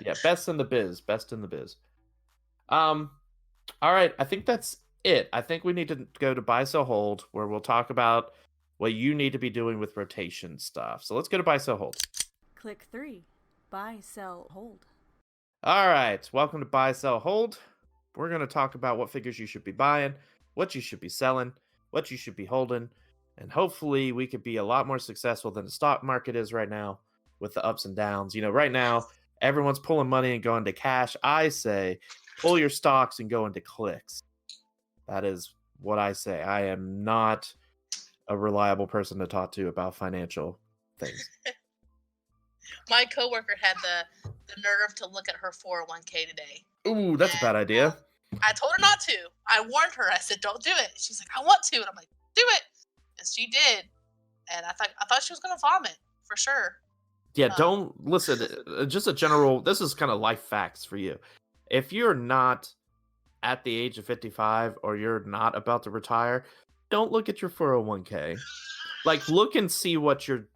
Yeah, best in the biz. All right, I think that's it. I think we need to go to buy, sell, hold, where we'll talk about what you need to be doing with rotation stuff. So let's go to buy, sell, hold. Click 3. Buy, sell, hold. All right, welcome to buy, sell, hold. We're going to talk about what figures you should be buying, what you should be selling, what you should be holding, and hopefully we could be a lot more successful than the stock market is right now with the ups and downs. You know, right now, everyone's pulling money and going to cash. I say, pull your stocks and go into clicks. That is what I say. I am not a reliable person to talk to about financial things. My coworker had the nerve to look at her 401k today. Ooh, that's a bad idea. I told her not to. I warned her. I said, "Don't do it." She's like, "I want to," and I'm like, "Do it," and she did. And I thought she was gonna vomit for sure. Yeah, don't listen. Just a general. This is kind of life facts for you. If you're not at the age of 55 or you're not about to retire, don't look at your 401k. Like, look and see what you're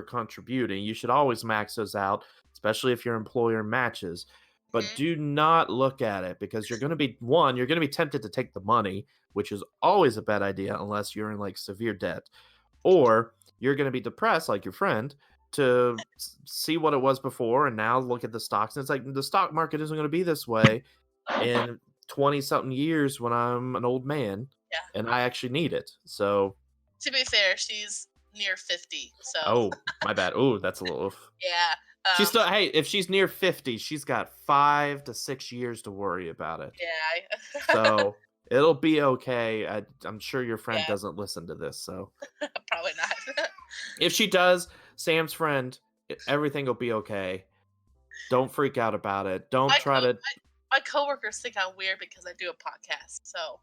contributing. You should always max those out, especially if your employer matches. But do not look at it because you're going to be tempted to take the money, which is always a bad idea unless you're in like severe debt, or you're going to be depressed like your friend to see what it was before and now look at the stocks. And it's like the stock market isn't going to be this way in 20-something years when I'm an old man and I actually need it. So, to be fair, she's near 50. So. Oh, my bad. Oh, that's a little. Yeah. She's still. Hey, if she's near 50, she's got 5 to 6 years to worry about it. Yeah. So it'll be okay. I'm sure your friend doesn't listen to this, so probably not. If she does, Sam's friend, everything will be okay. Don't freak out about it. Don't try to. My coworkers think I'm weird because I do a podcast. So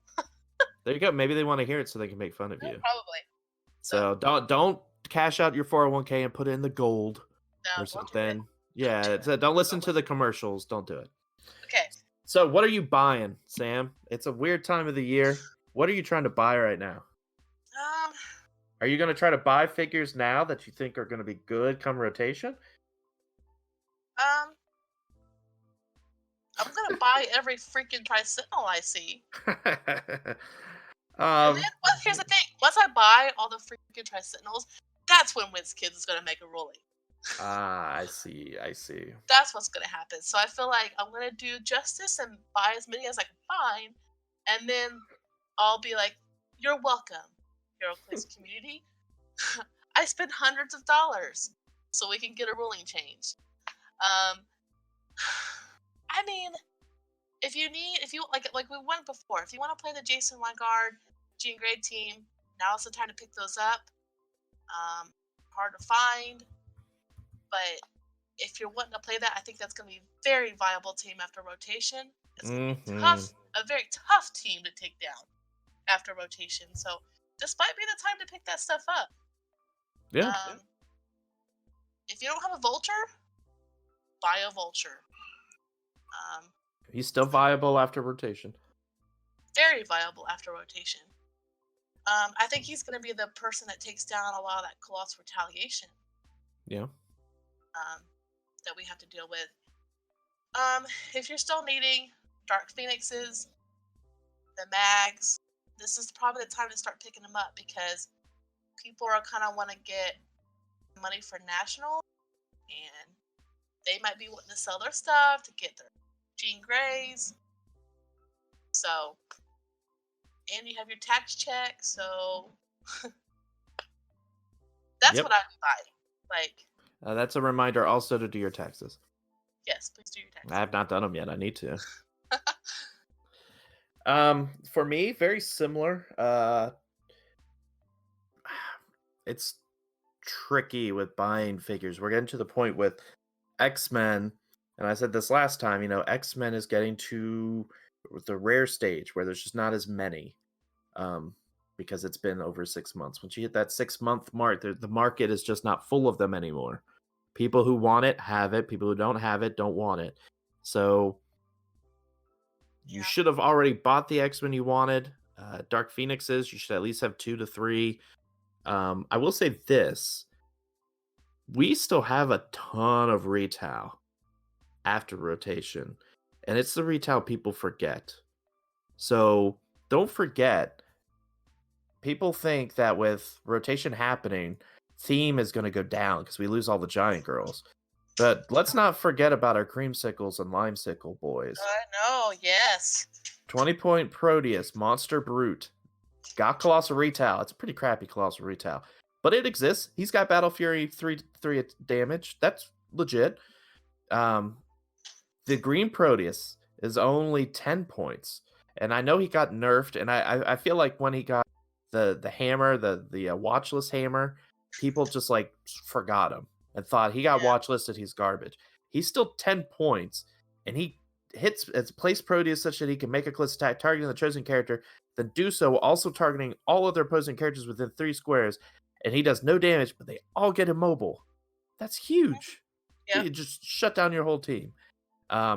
there you go. Maybe they want to hear it so they can make fun of you. Probably. So don't cash out your 401k and put it in the gold or something. Yeah, don't listen to the commercials. Don't do it. Okay. So what are you buying, Sam? It's a weird time of the year. What are you trying to buy right now? Are you going to try to buy figures now that you think are going to be good come rotation? I'm going to buy every freaking Tri-Sentinel I see. Here's the thing. Once I buy all the freaking Tri-Sentinels, that's when WizKids is going to make a ruling. I see. That's what's going to happen. So I feel like I'm going to do justice and buy as many as I can find. And then I'll be like, you're welcome, HeroClix community. I spent hundreds of dollars so we can get a ruling change. I mean, if you like we went before, if you want to play the Jason Wingard, Jean Grey team, now's the time to pick those up. Hard to find, but if you're wanting to play that, I think that's going to be a very viable team after rotation. It's going to be a very tough team to take down after rotation. So this might be the time to pick that stuff up. Yeah. If you don't have a Vulture, buy a Vulture. He's still viable after rotation. Very viable after rotation. I think he's going to be the person that takes down a lot of that Colossal Retaliation. Yeah. That we have to deal with. If you're still needing Dark Phoenixes, the mags, this is probably the time to start picking them up because people are kind of want to get money for National, and they might be wanting to sell their stuff to get their Jean Greys. So, and you have your tax check, so that's what I would buy. Like, that's a reminder also to do your taxes. Yes, please do your taxes. I have not done them yet. I need to. For me, very similar. It's tricky with buying figures. We're getting to the point with X-Men, and I said this last time, X-Men is getting to the rare stage where there's just not as many. Because it's been over 6 months. Once you hit that 6-month mark, the market is just not full of them anymore. People who want it have it. People who don't have it don't want it. So you should have already bought the X-Men you wanted. Dark Phoenixes, you should at least have 2 to 3. I will say this. We still have a ton of retail after rotation. And it's the retail people forget. So don't forget, people think that with rotation happening, theme is going to go down because we lose all the giant girls. But let's not forget about our creamsicles and limesicle boys. I know, yes. 20-point Proteus, Monster Brute. Got Colossal Retail. It's a pretty crappy Colossal Retail. But it exists. He's got Battle Fury 3 damage. That's legit. The green Proteus is only 10 points. And I know he got nerfed. And I feel like when he got the hammer, the watch list hammer, people just like forgot him and thought he got watch listed, he's garbage. He's still 10 points, and he hits as place Proteus such that he can make a close attack targeting the chosen character, then do so also targeting all other opposing characters within 3 squares, and he does no damage, but they all get immobile. That's huge. You just shut down your whole team. I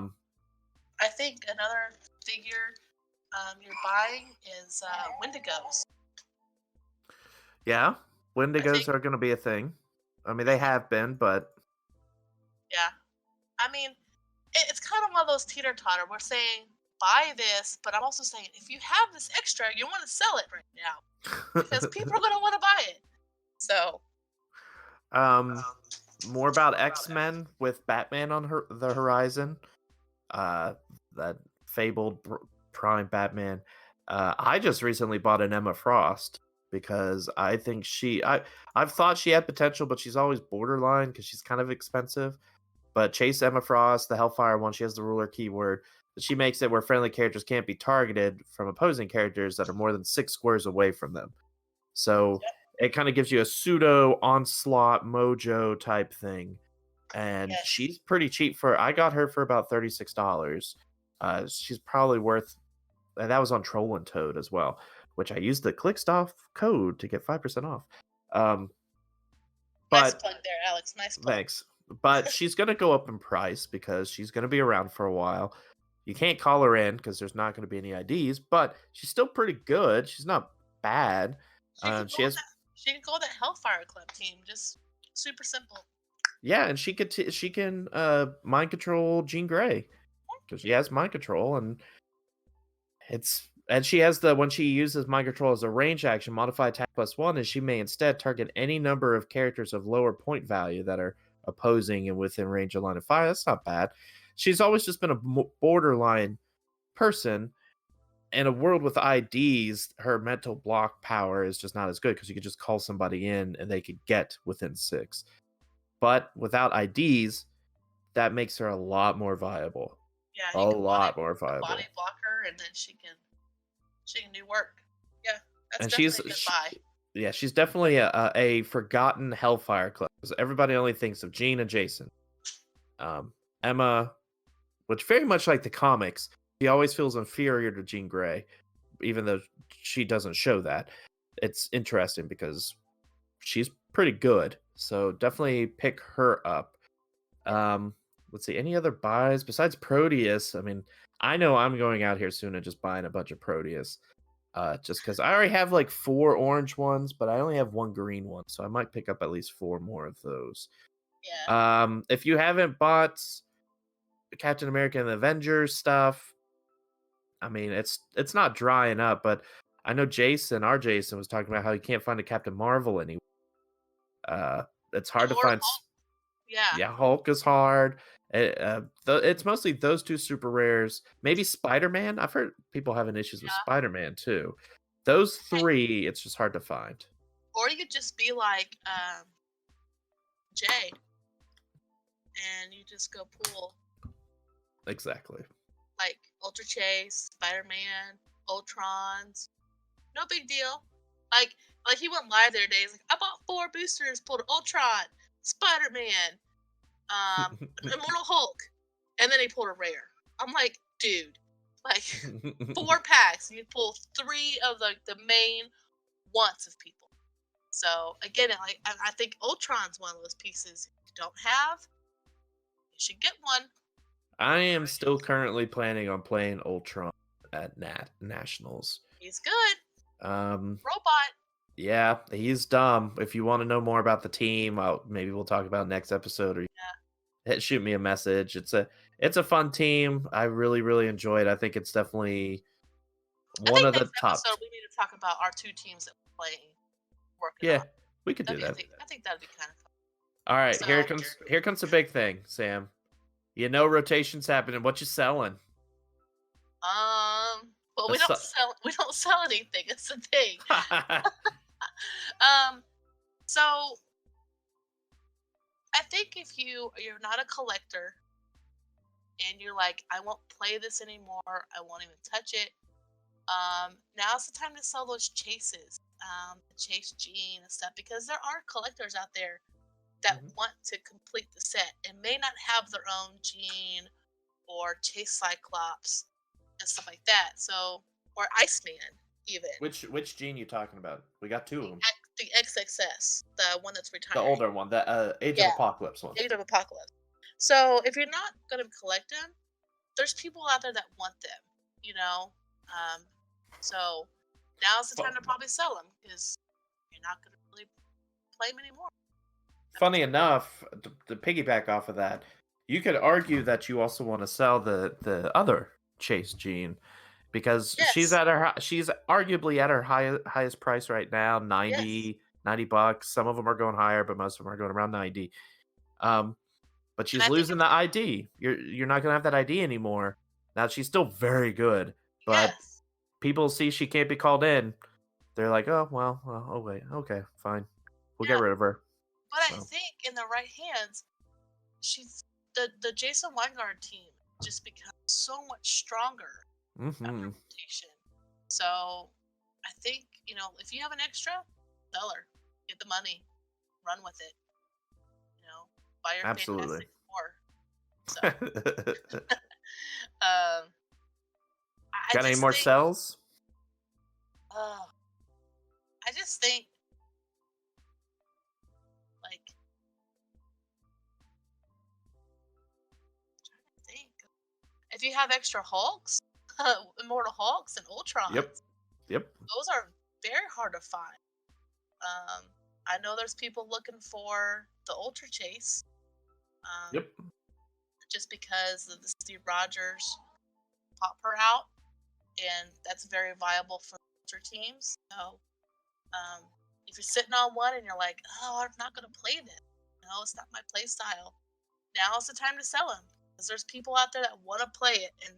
think another figure you're buying is Wendigos. Yeah, Wendigos are going to be a thing. I mean, they have been, but... Yeah. I mean, it's kind of one of those teeter-totter. We're saying, buy this, but I'm also saying, if you have this extra, you want to sell it right now. Because people are going to want to buy it. So... more about X-Men with Batman on the horizon. That fabled Prime Batman. I just recently bought an Emma Frost because I think I've thought she had potential, but she's always borderline because she's kind of expensive. But Chase Emma Frost, the Hellfire one, she has the ruler keyword. But she makes it where friendly characters can't be targeted from opposing characters that are more than 6 squares away from them. So it kind of gives you a pseudo onslaught mojo type thing. And she's pretty cheap I got her for about $36. She's probably worth, and that was on Troll and Toad as well, which I used the Clickstuff code to get 5% off. Nice plug there, Alex. Nice plug. Thanks. But she's going to go up in price because she's going to be around for a while. You can't call her in because there's not going to be any IDs, but she's still pretty good. She's not bad. She can go that Hellfire Club team. Just super simple. Yeah, and she can mind control Jean Grey because she has mind control, and she has when she uses mind control as a range action, modify attack +1, and she may instead target any number of characters of lower point value that are opposing and within range of line of fire. That's not bad. She's always just been a borderline person. In a world with IDs, her mental block power is just not as good because you could just call somebody in and they could get within 6. But without IDs, that makes her a lot more viable. Yeah, a lot more viable. Body block her, and then she can do work. Yeah, that's definitely a good buy. Yeah, she's definitely a forgotten Hellfire Club. Everybody only thinks of Jean and Jason. Emma, which very much like the comics, she always feels inferior to Jean Grey, even though she doesn't show that. It's interesting because she's pretty good. So definitely pick her up. Let's see, any other buys besides Proteus? I mean, I know I'm going out here soon and just buying a bunch of Proteus. Just because I already have like 4 orange ones, but I only have 1 green one, so I might pick up at least 4 more of those. Yeah. If you haven't bought Captain America and the Avengers stuff, I mean, it's not drying up, but I know our Jason was talking about how you can't find a Captain Marvel anywhere. It's hard to find. Yeah, Hulk is hard. It's mostly those 2 super rares. Maybe Spider-Man. I've heard people having issues with Spider-Man too. Those 3, it's just hard to find. Or you could just be like Jay, and you just go pull. Exactly. Like Ultra Chase, Spider-Man, Ultrons. No big deal. Like he went live the other day. He's like, I bought 4 boosters, pulled Ultron, Spider-Man, Immortal Hulk, and then he pulled a rare. I'm like, dude, like 4 packs, and you pull 3 of the main wants of people. So again, like I think Ultron's one of those pieces you don't have. You should get one. I am still currently planning on playing Ultron at Nationals. He's good. Robot. Yeah, he's dumb. If you want to know more about the team, maybe we'll talk about next episode, or shoot me a message. It's a fun team. I really, really enjoy it. I think it's definitely one of the top. Episode, we need to talk about our 2 teams that we're playing. Yeah, we could do that. I think that'd be kind of fun. All right, so, here comes the big thing, Sam. You know rotation's happening. What you selling? Well, we don't sell anything. It's the thing. So I think if you're not a collector and you're like, I won't play this anymore, I won't even touch it. Now's the time to sell those chases, the chase gene and stuff, because there are collectors out there that want to complete the set and may not have their own gene or chase Cyclops and stuff like that. So, or Iceman even. Which gene you talking about? We got 2 of them. The XXS, the one that's retired. The older one, the Age of Apocalypse one. Age of Apocalypse. So if you're not going to collect them, there's people out there that want them, you know? So now's the time to probably sell them because you're not going to really play them anymore. Funny enough, to piggyback off of that, you could argue that you also want to sell the other Chase gene because she's arguably at her highest price right now, $90. Some of them are going higher, but most of them are going around 90. But she's losing the ID. You're not going to have that ID anymore. Now she's still very good, but people see she can't be called in. They're like, oh well, okay, fine, we'll get rid of her. But I think in the right hands, she's the Jason Weingard team just becomes so much stronger. Reputation. So I think, if you have an extra, sell her, get the money, run with it. Buy your Fantastic Four. So. Got any more sells? I just think, if you have extra Hulks, Immortal Hulks, and Ultrons, yep, those are very hard to find. I know there's people looking for the Ultra Chase. Just because of the Steve Rogers pop her out, and that's very viable for Ultra teams. So, if you're sitting on one and you're like, oh, I'm not going to play this, it's not my play style, now's the time to sell them. Because there's people out there that want to play it in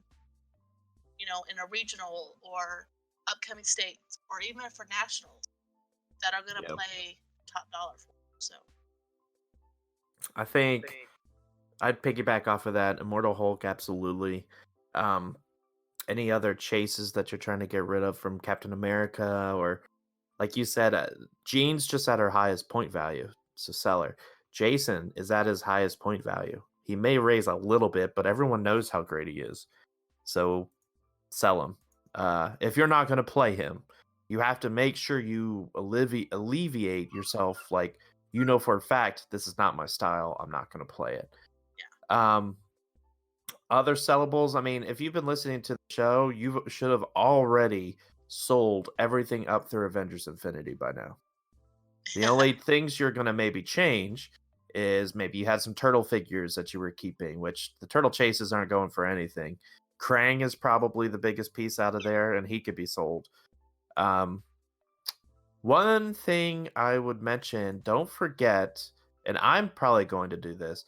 a regional or upcoming states, or even for nationals, that are going to play top dollar for them. So I think I'd piggyback off of that. Immortal Hulk, absolutely. Any other chases that you're trying to get rid of from Captain America, or like you said, Jean's just at her highest point value, so sell her. Jason is at his highest point value. He may raise a little bit, but everyone knows how great he is. So sell him. If you're not going to play him, you have to make sure you alleviate yourself. Like, for a fact, this is not my style. I'm not going to play it. Other sellables, I mean, if you've been listening to the show, you should have already sold everything up through Avengers Infinity by now. The only things you're going to maybe change is maybe you had some turtle figures that you were keeping, which the turtle chases aren't going for anything. Krang is probably the biggest piece out of there, and he could be sold. One thing I would mention, don't forget, and I'm probably going to do this,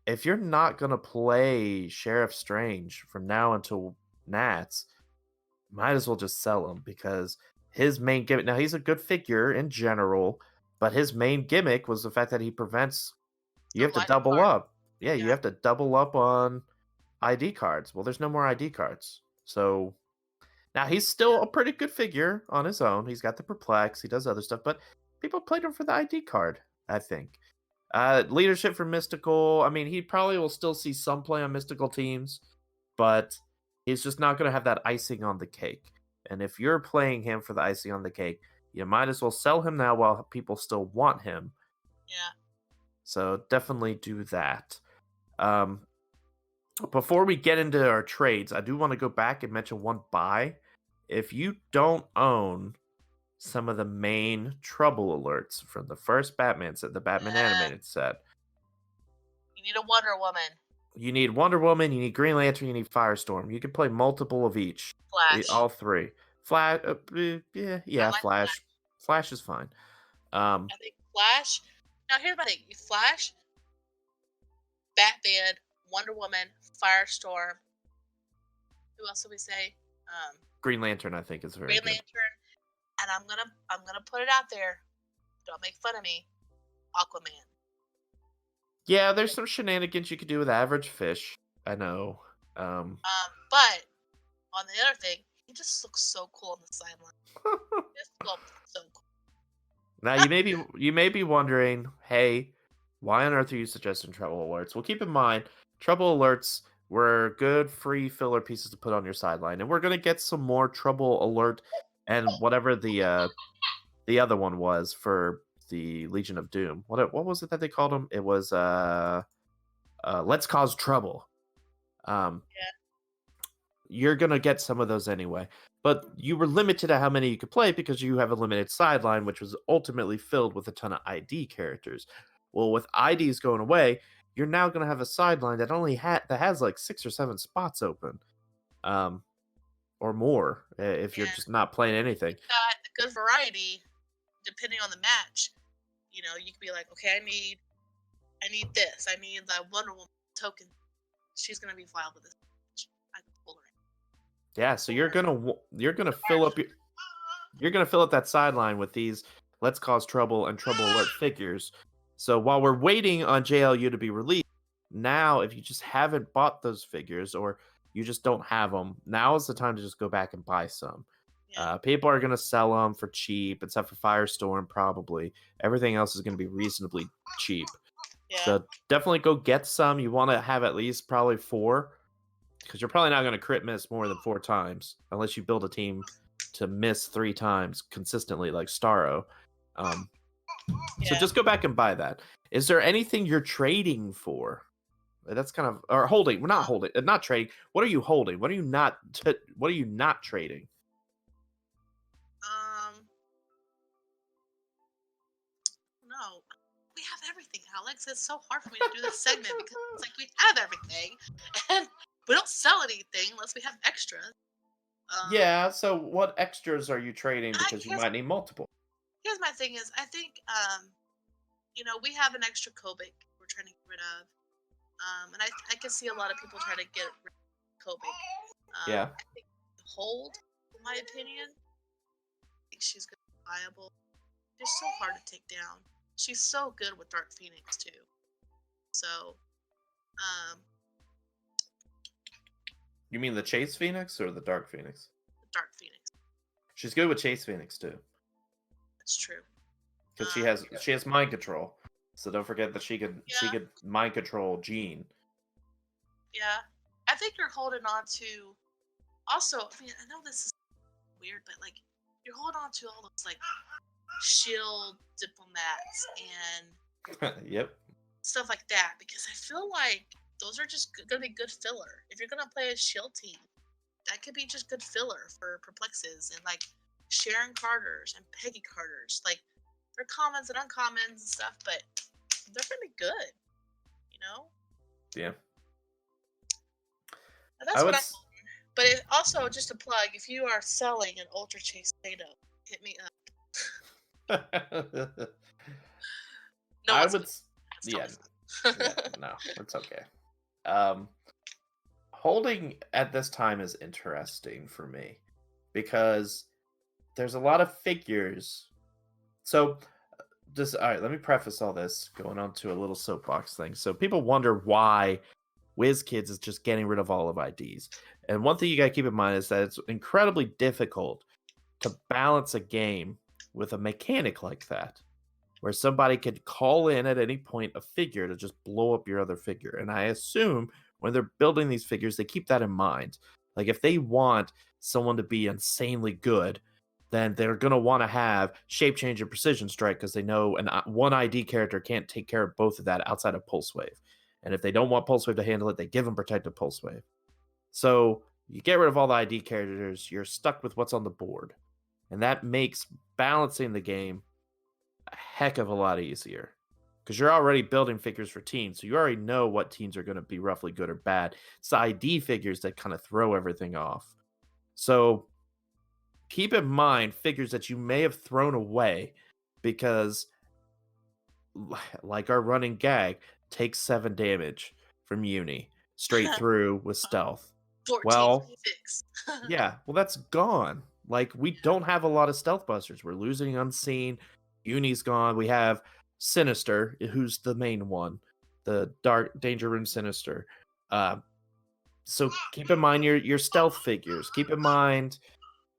if you're not going to play Sheriff Strange from now until Nats, might as well just sell him, because his main gimmick, now he's a good figure in general, but his main gimmick was the fact that he prevents, you have to double up. Yeah, you have to double up on ID cards. Well, there's no more ID cards. So Now, he's still a pretty good figure on his own. He's got the Perplex. He does other stuff, but people played him for the ID card, I think. Leadership for Mystical. I mean, he probably will still see some play on Mystical teams, but he's just not going to have that icing on the cake. And if you're playing him for the icing on the cake, you might as well sell him now while people still want him. Yeah. So definitely do that. Before we get into our trades, I do want to go back and mention one buy. If you don't own some of the main trouble alerts from the first Batman set, the Batman animated set, you need a Wonder Woman. You need Wonder Woman, you need Green Lantern, you need Firestorm. You can play multiple of each. Flash. All three. Flash, like Flash. Flash is fine. I think Flash. Now here's my thing: Flash, Batman, Wonder Woman, Firestorm. Who else did we say? Green Lantern, I think, is very Green good. Lantern, and I'm gonna put it out there. Don't make fun of me. Aquaman. Yeah, there's some shenanigans you could do with Average Fish. I know. But on the other thing, he just looks so cool on the sideline. This looks so cool. Now you may be wondering, hey, why on earth are you suggesting trouble alerts? Well, keep in mind, trouble alerts were good free filler pieces to put on your sideline, and we're gonna get some more trouble alert and whatever the other one was for the Legion of Doom. What was it that they called them? It was Let's Cause Trouble. Yeah. You're gonna get some of those anyway, but you were limited to how many you could play because you have a limited sideline, which was ultimately filled with a ton of ID characters. Well, with IDs going away, you're now gonna have a sideline that that has like 6 or 7 spots open, or more if you're just not playing anything. Got a good variety depending on the match. You know, you could be like, okay, I need this. I need that Wonder Woman token. She's gonna be viable with this match. I can pull her in. Yeah, so you're gonna fill up that sideline with these Let's Cause Trouble and Trouble Alert figures. So while we're waiting on JLU to be released, now if you just haven't bought those figures or you just don't have them, now is the time to just go back and buy some. Yeah. People are gonna sell them for cheap, except for Firestorm probably. Everything else is gonna be reasonably cheap. Yeah. So definitely go get some. You want to have at least probably 4. Because you're probably not going to crit miss more than 4 times unless you build a team to miss 3 times consistently like Starro. So just go back and buy that. Is there anything you're trading for? That's kind of or holding. We're not holding. Not trading. What are you holding? What are you not? What are you not trading? No, we have everything, Alex. It's so hard for me to do this segment because it's like we have everything and we don't sell anything unless we have extras. Yeah, so what extras are you trading because you might need multiple? Here's my thing is, I think, we have an extra Kobik we're trying to get rid of. And I can see a lot of people trying to get rid of Kobik. Yeah. I think hold, in my opinion. I think she's good and viable. She's so hard to take down. She's so good with Dark Phoenix, too. So, You mean the Chase Phoenix or the Dark Phoenix? The Dark Phoenix. She's good with Chase Phoenix too. That's true. Because she has mind control, so don't forget that she could mind control Jean. Yeah, I think you're holding on to. Also, I mean, I know this is weird, but like you're holding on to all those like Shield diplomats and yep, stuff like that because I feel like those are just going to be good filler. If you're going to play a Shield team, that could be just good filler for Perplexes and like Sharon Carters and Peggy Carters. Like they're commons and uncommons and stuff, but they're going to be good. You know? Yeah. And that's what I'm. But also, just a plug: if you are selling an Ultra Chase Theta, hit me up. No, I would. Yeah. No, it's okay. Holding at this time is interesting for me because there's a lot of figures. So, all right, let me preface all this going on to a little soapbox thing. So people wonder why WizKids is just getting rid of all of IDs. And one thing you got to keep in mind is that it's incredibly difficult to balance a game with a mechanic like that, where somebody could call in at any point a figure to just blow up your other figure. And I assume when they're building these figures, they keep that in mind. Like if they want someone to be insanely good, then they're going to want to have Shape Change and Precision Strike because they know one ID character can't take care of both of that outside of Pulse Wave. And if they don't want Pulse Wave to handle it, they give them Protective Pulse Wave. So you get rid of all the ID characters, you're stuck with what's on the board. And that makes balancing the game a heck of a lot easier. Because you're already building figures for teams, so you already know what teams are going to be roughly good or bad. It's the ID figures that kind of throw everything off. So keep in mind figures that you may have thrown away because, like our running gag, takes 7 damage from Uni straight through with stealth. 14 yeah, well, that's gone. Like, we don't have a lot of stealth busters. We're losing Unseen. Uni's gone. We have Sinister, who's the main one, the Dark Danger Room Sinister. So keep in mind your stealth figures. Keep in mind,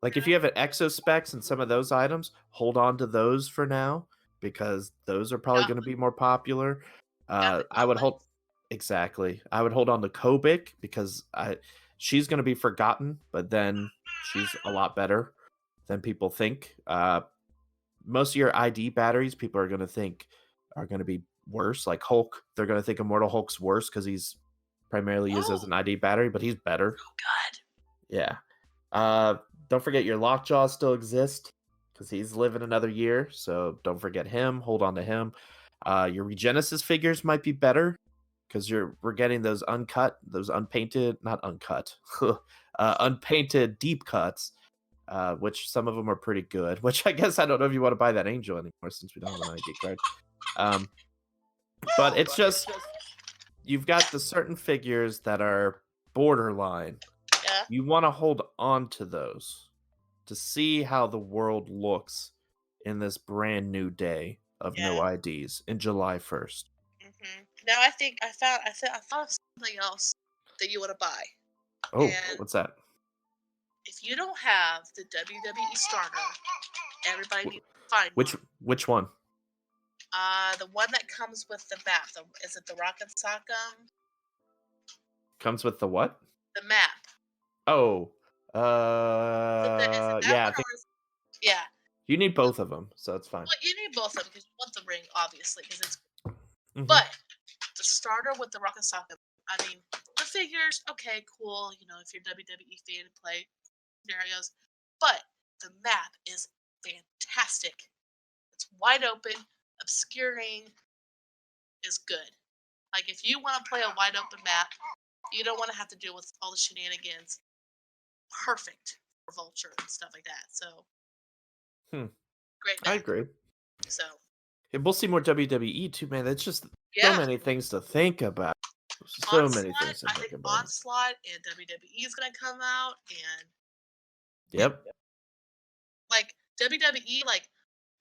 like, if you have an Exospecs and some of those items, hold on to those for now because those are probably going to be more popular. I would hold I would hold on to Kobik because she's going to be forgotten, but then she's a lot better than people think. Most of your ID batteries, people are going to think are going to be worse. Like Hulk, they're going to think Immortal Hulk's worse because he's primarily used as an ID battery, but he's better. Oh, God. Yeah. Don't forget your Lockjaw still exists because he's living another year, so don't forget him. Hold on to him. Your Regenesis figures might be better because we're getting those uncut, those unpainted, not uncut, unpainted deep cuts. Which some of them are pretty good. Which I guess I don't know if you want to buy that Angel anymore since we don't have an ID card. But it's just you've got the certain figures that are borderline. Yeah. You want to hold on to those to see how the world looks in this brand new day of no IDs in July 1st. Mm-hmm. Now I think I thought of something else that you want to buy. Oh, what's that? If you don't have the WWE starter, everybody needs to find which one? The one that comes with the map. Is it the Rocket Sock'em? Comes with the what? The map. Oh, yeah. Yeah. You need both of them, so it's fine. Well, you need both of them because you want the ring, obviously, because it's. Mm-hmm. But the starter with the Rocket Sock'em, I mean, the figures, okay, cool. You know, if you're WWE fan, play scenarios, but the map is fantastic. It's wide open, obscuring is good. Like if you want to play a wide open map, you don't want to have to deal with all the shenanigans. Perfect for Vulture and stuff like that. So great map. I agree. So we'll see more WWE too, man. That's just so many things to think about. So many things to think about. Onslaught and WWE is gonna come out and Yep. Like WWE, like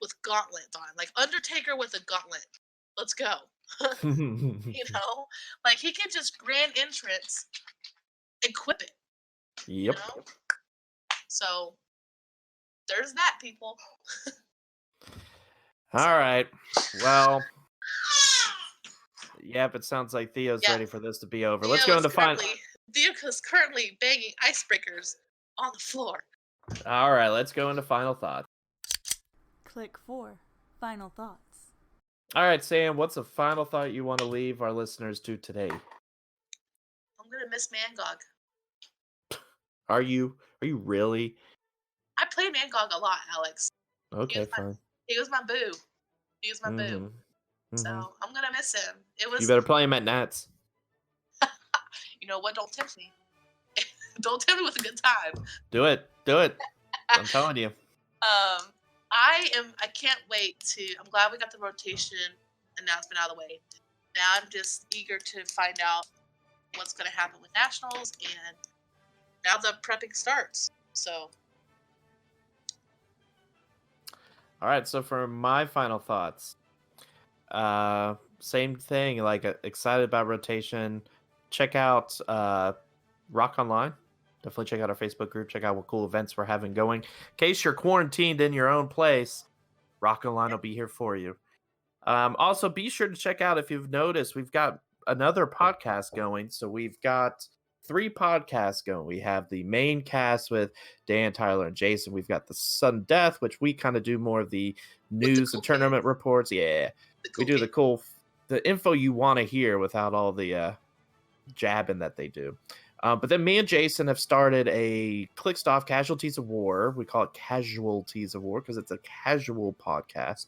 with gauntlets on, like Undertaker with a gauntlet. Let's go. You know, like he can just grand entrance, equip it. Yep. You know? So there's that, people. All right. Well. Yep. It sounds like Theo's ready for this to be over. Let's go into final. Theo is currently banging icebreakers on the floor. All right, let's go into final thoughts. Click 4. Final thoughts. All right, Sam, what's a final thought you want to leave our listeners to today? I'm gonna miss Mangog. Are you really? I played Mangog a lot, Alex. Okay, fine. He was my boo. Mm-hmm. So I'm gonna miss him. You better play him at Nats. You know what? Don't tempt me. Don't tempt me with a good time. Do it. I'm telling you. I can't wait I'm glad we got the rotation announcement out of the way. Now I'm just eager to find out what's going to happen with Nationals, and now the prepping starts. So. All right, so for my final thoughts, same thing, like excited about rotation, check out Rock Online. Definitely check out our Facebook group. Check out what cool events we're having going. In case you're quarantined in your own place, Rock Online will be here for you. Also, be sure to check out, if you've noticed, we've got another podcast going. So we've got 3 podcasts going. We have the main cast with Dan, Tyler, and Jason. We've got the Sudden Death, which we kind of do more of the news and tournament reports. Yeah, we do the info you want to hear without all the jabbing that they do. But then me and Jason have started a Clickstuff Casualties of War. We call it Casualties of War because it's a casual podcast.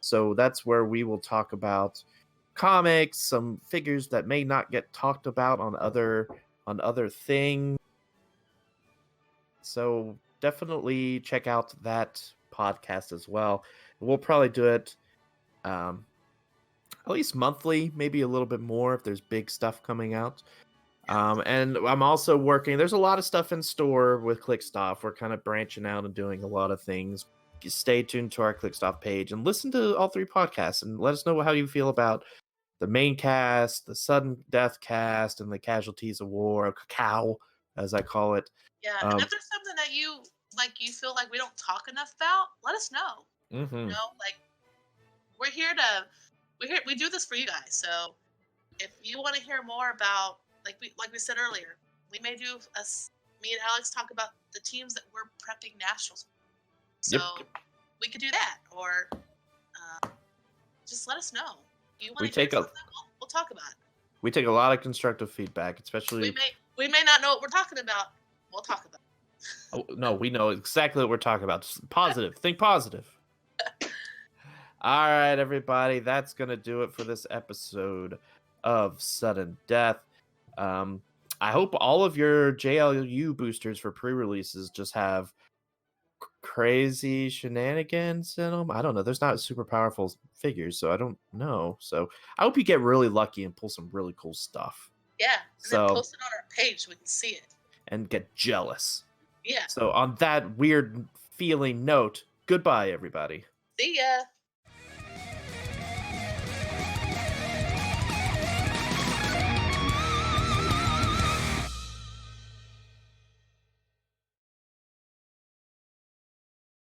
So that's where we will talk about comics, some figures that may not get talked about on other things. So definitely check out that podcast as well. We'll probably do it at least monthly, maybe a little bit more if there's big stuff coming out. And I'm also working. There's a lot of stuff in store with Clickstuff. We're kind of branching out and doing a lot of things. Stay tuned to our Clickstuff page and listen to all 3 podcasts and let us know how you feel about the main cast, the Sudden Death cast, and the Casualties of War, Cacao, as I call it. Yeah, and if there's something that you feel like we don't talk enough about, let us know. Mm-hmm. You know, like we do this for you guys. So if you want to hear more about, like we said earlier, we may do me and Alex talk about the teams that we're prepping nationals. So we could do that, or just let us know. You want to hear something? We'll talk about it. We take a lot of constructive feedback, especially. We may not know what we're talking about. We'll talk about it. Oh, no, we know exactly what we're talking about. Just positive. Think positive. All right, everybody. That's going to do it for this episode of Sudden Death. I hope all of your JLU boosters for pre-releases just have crazy shenanigans in them. I don't know. There's not super powerful figures, so I don't know. So I hope you get really lucky and pull some really cool stuff. Yeah, and then post it on our page so we can see it. And get jealous. Yeah. So on that weird feeling note, goodbye, everybody. See ya.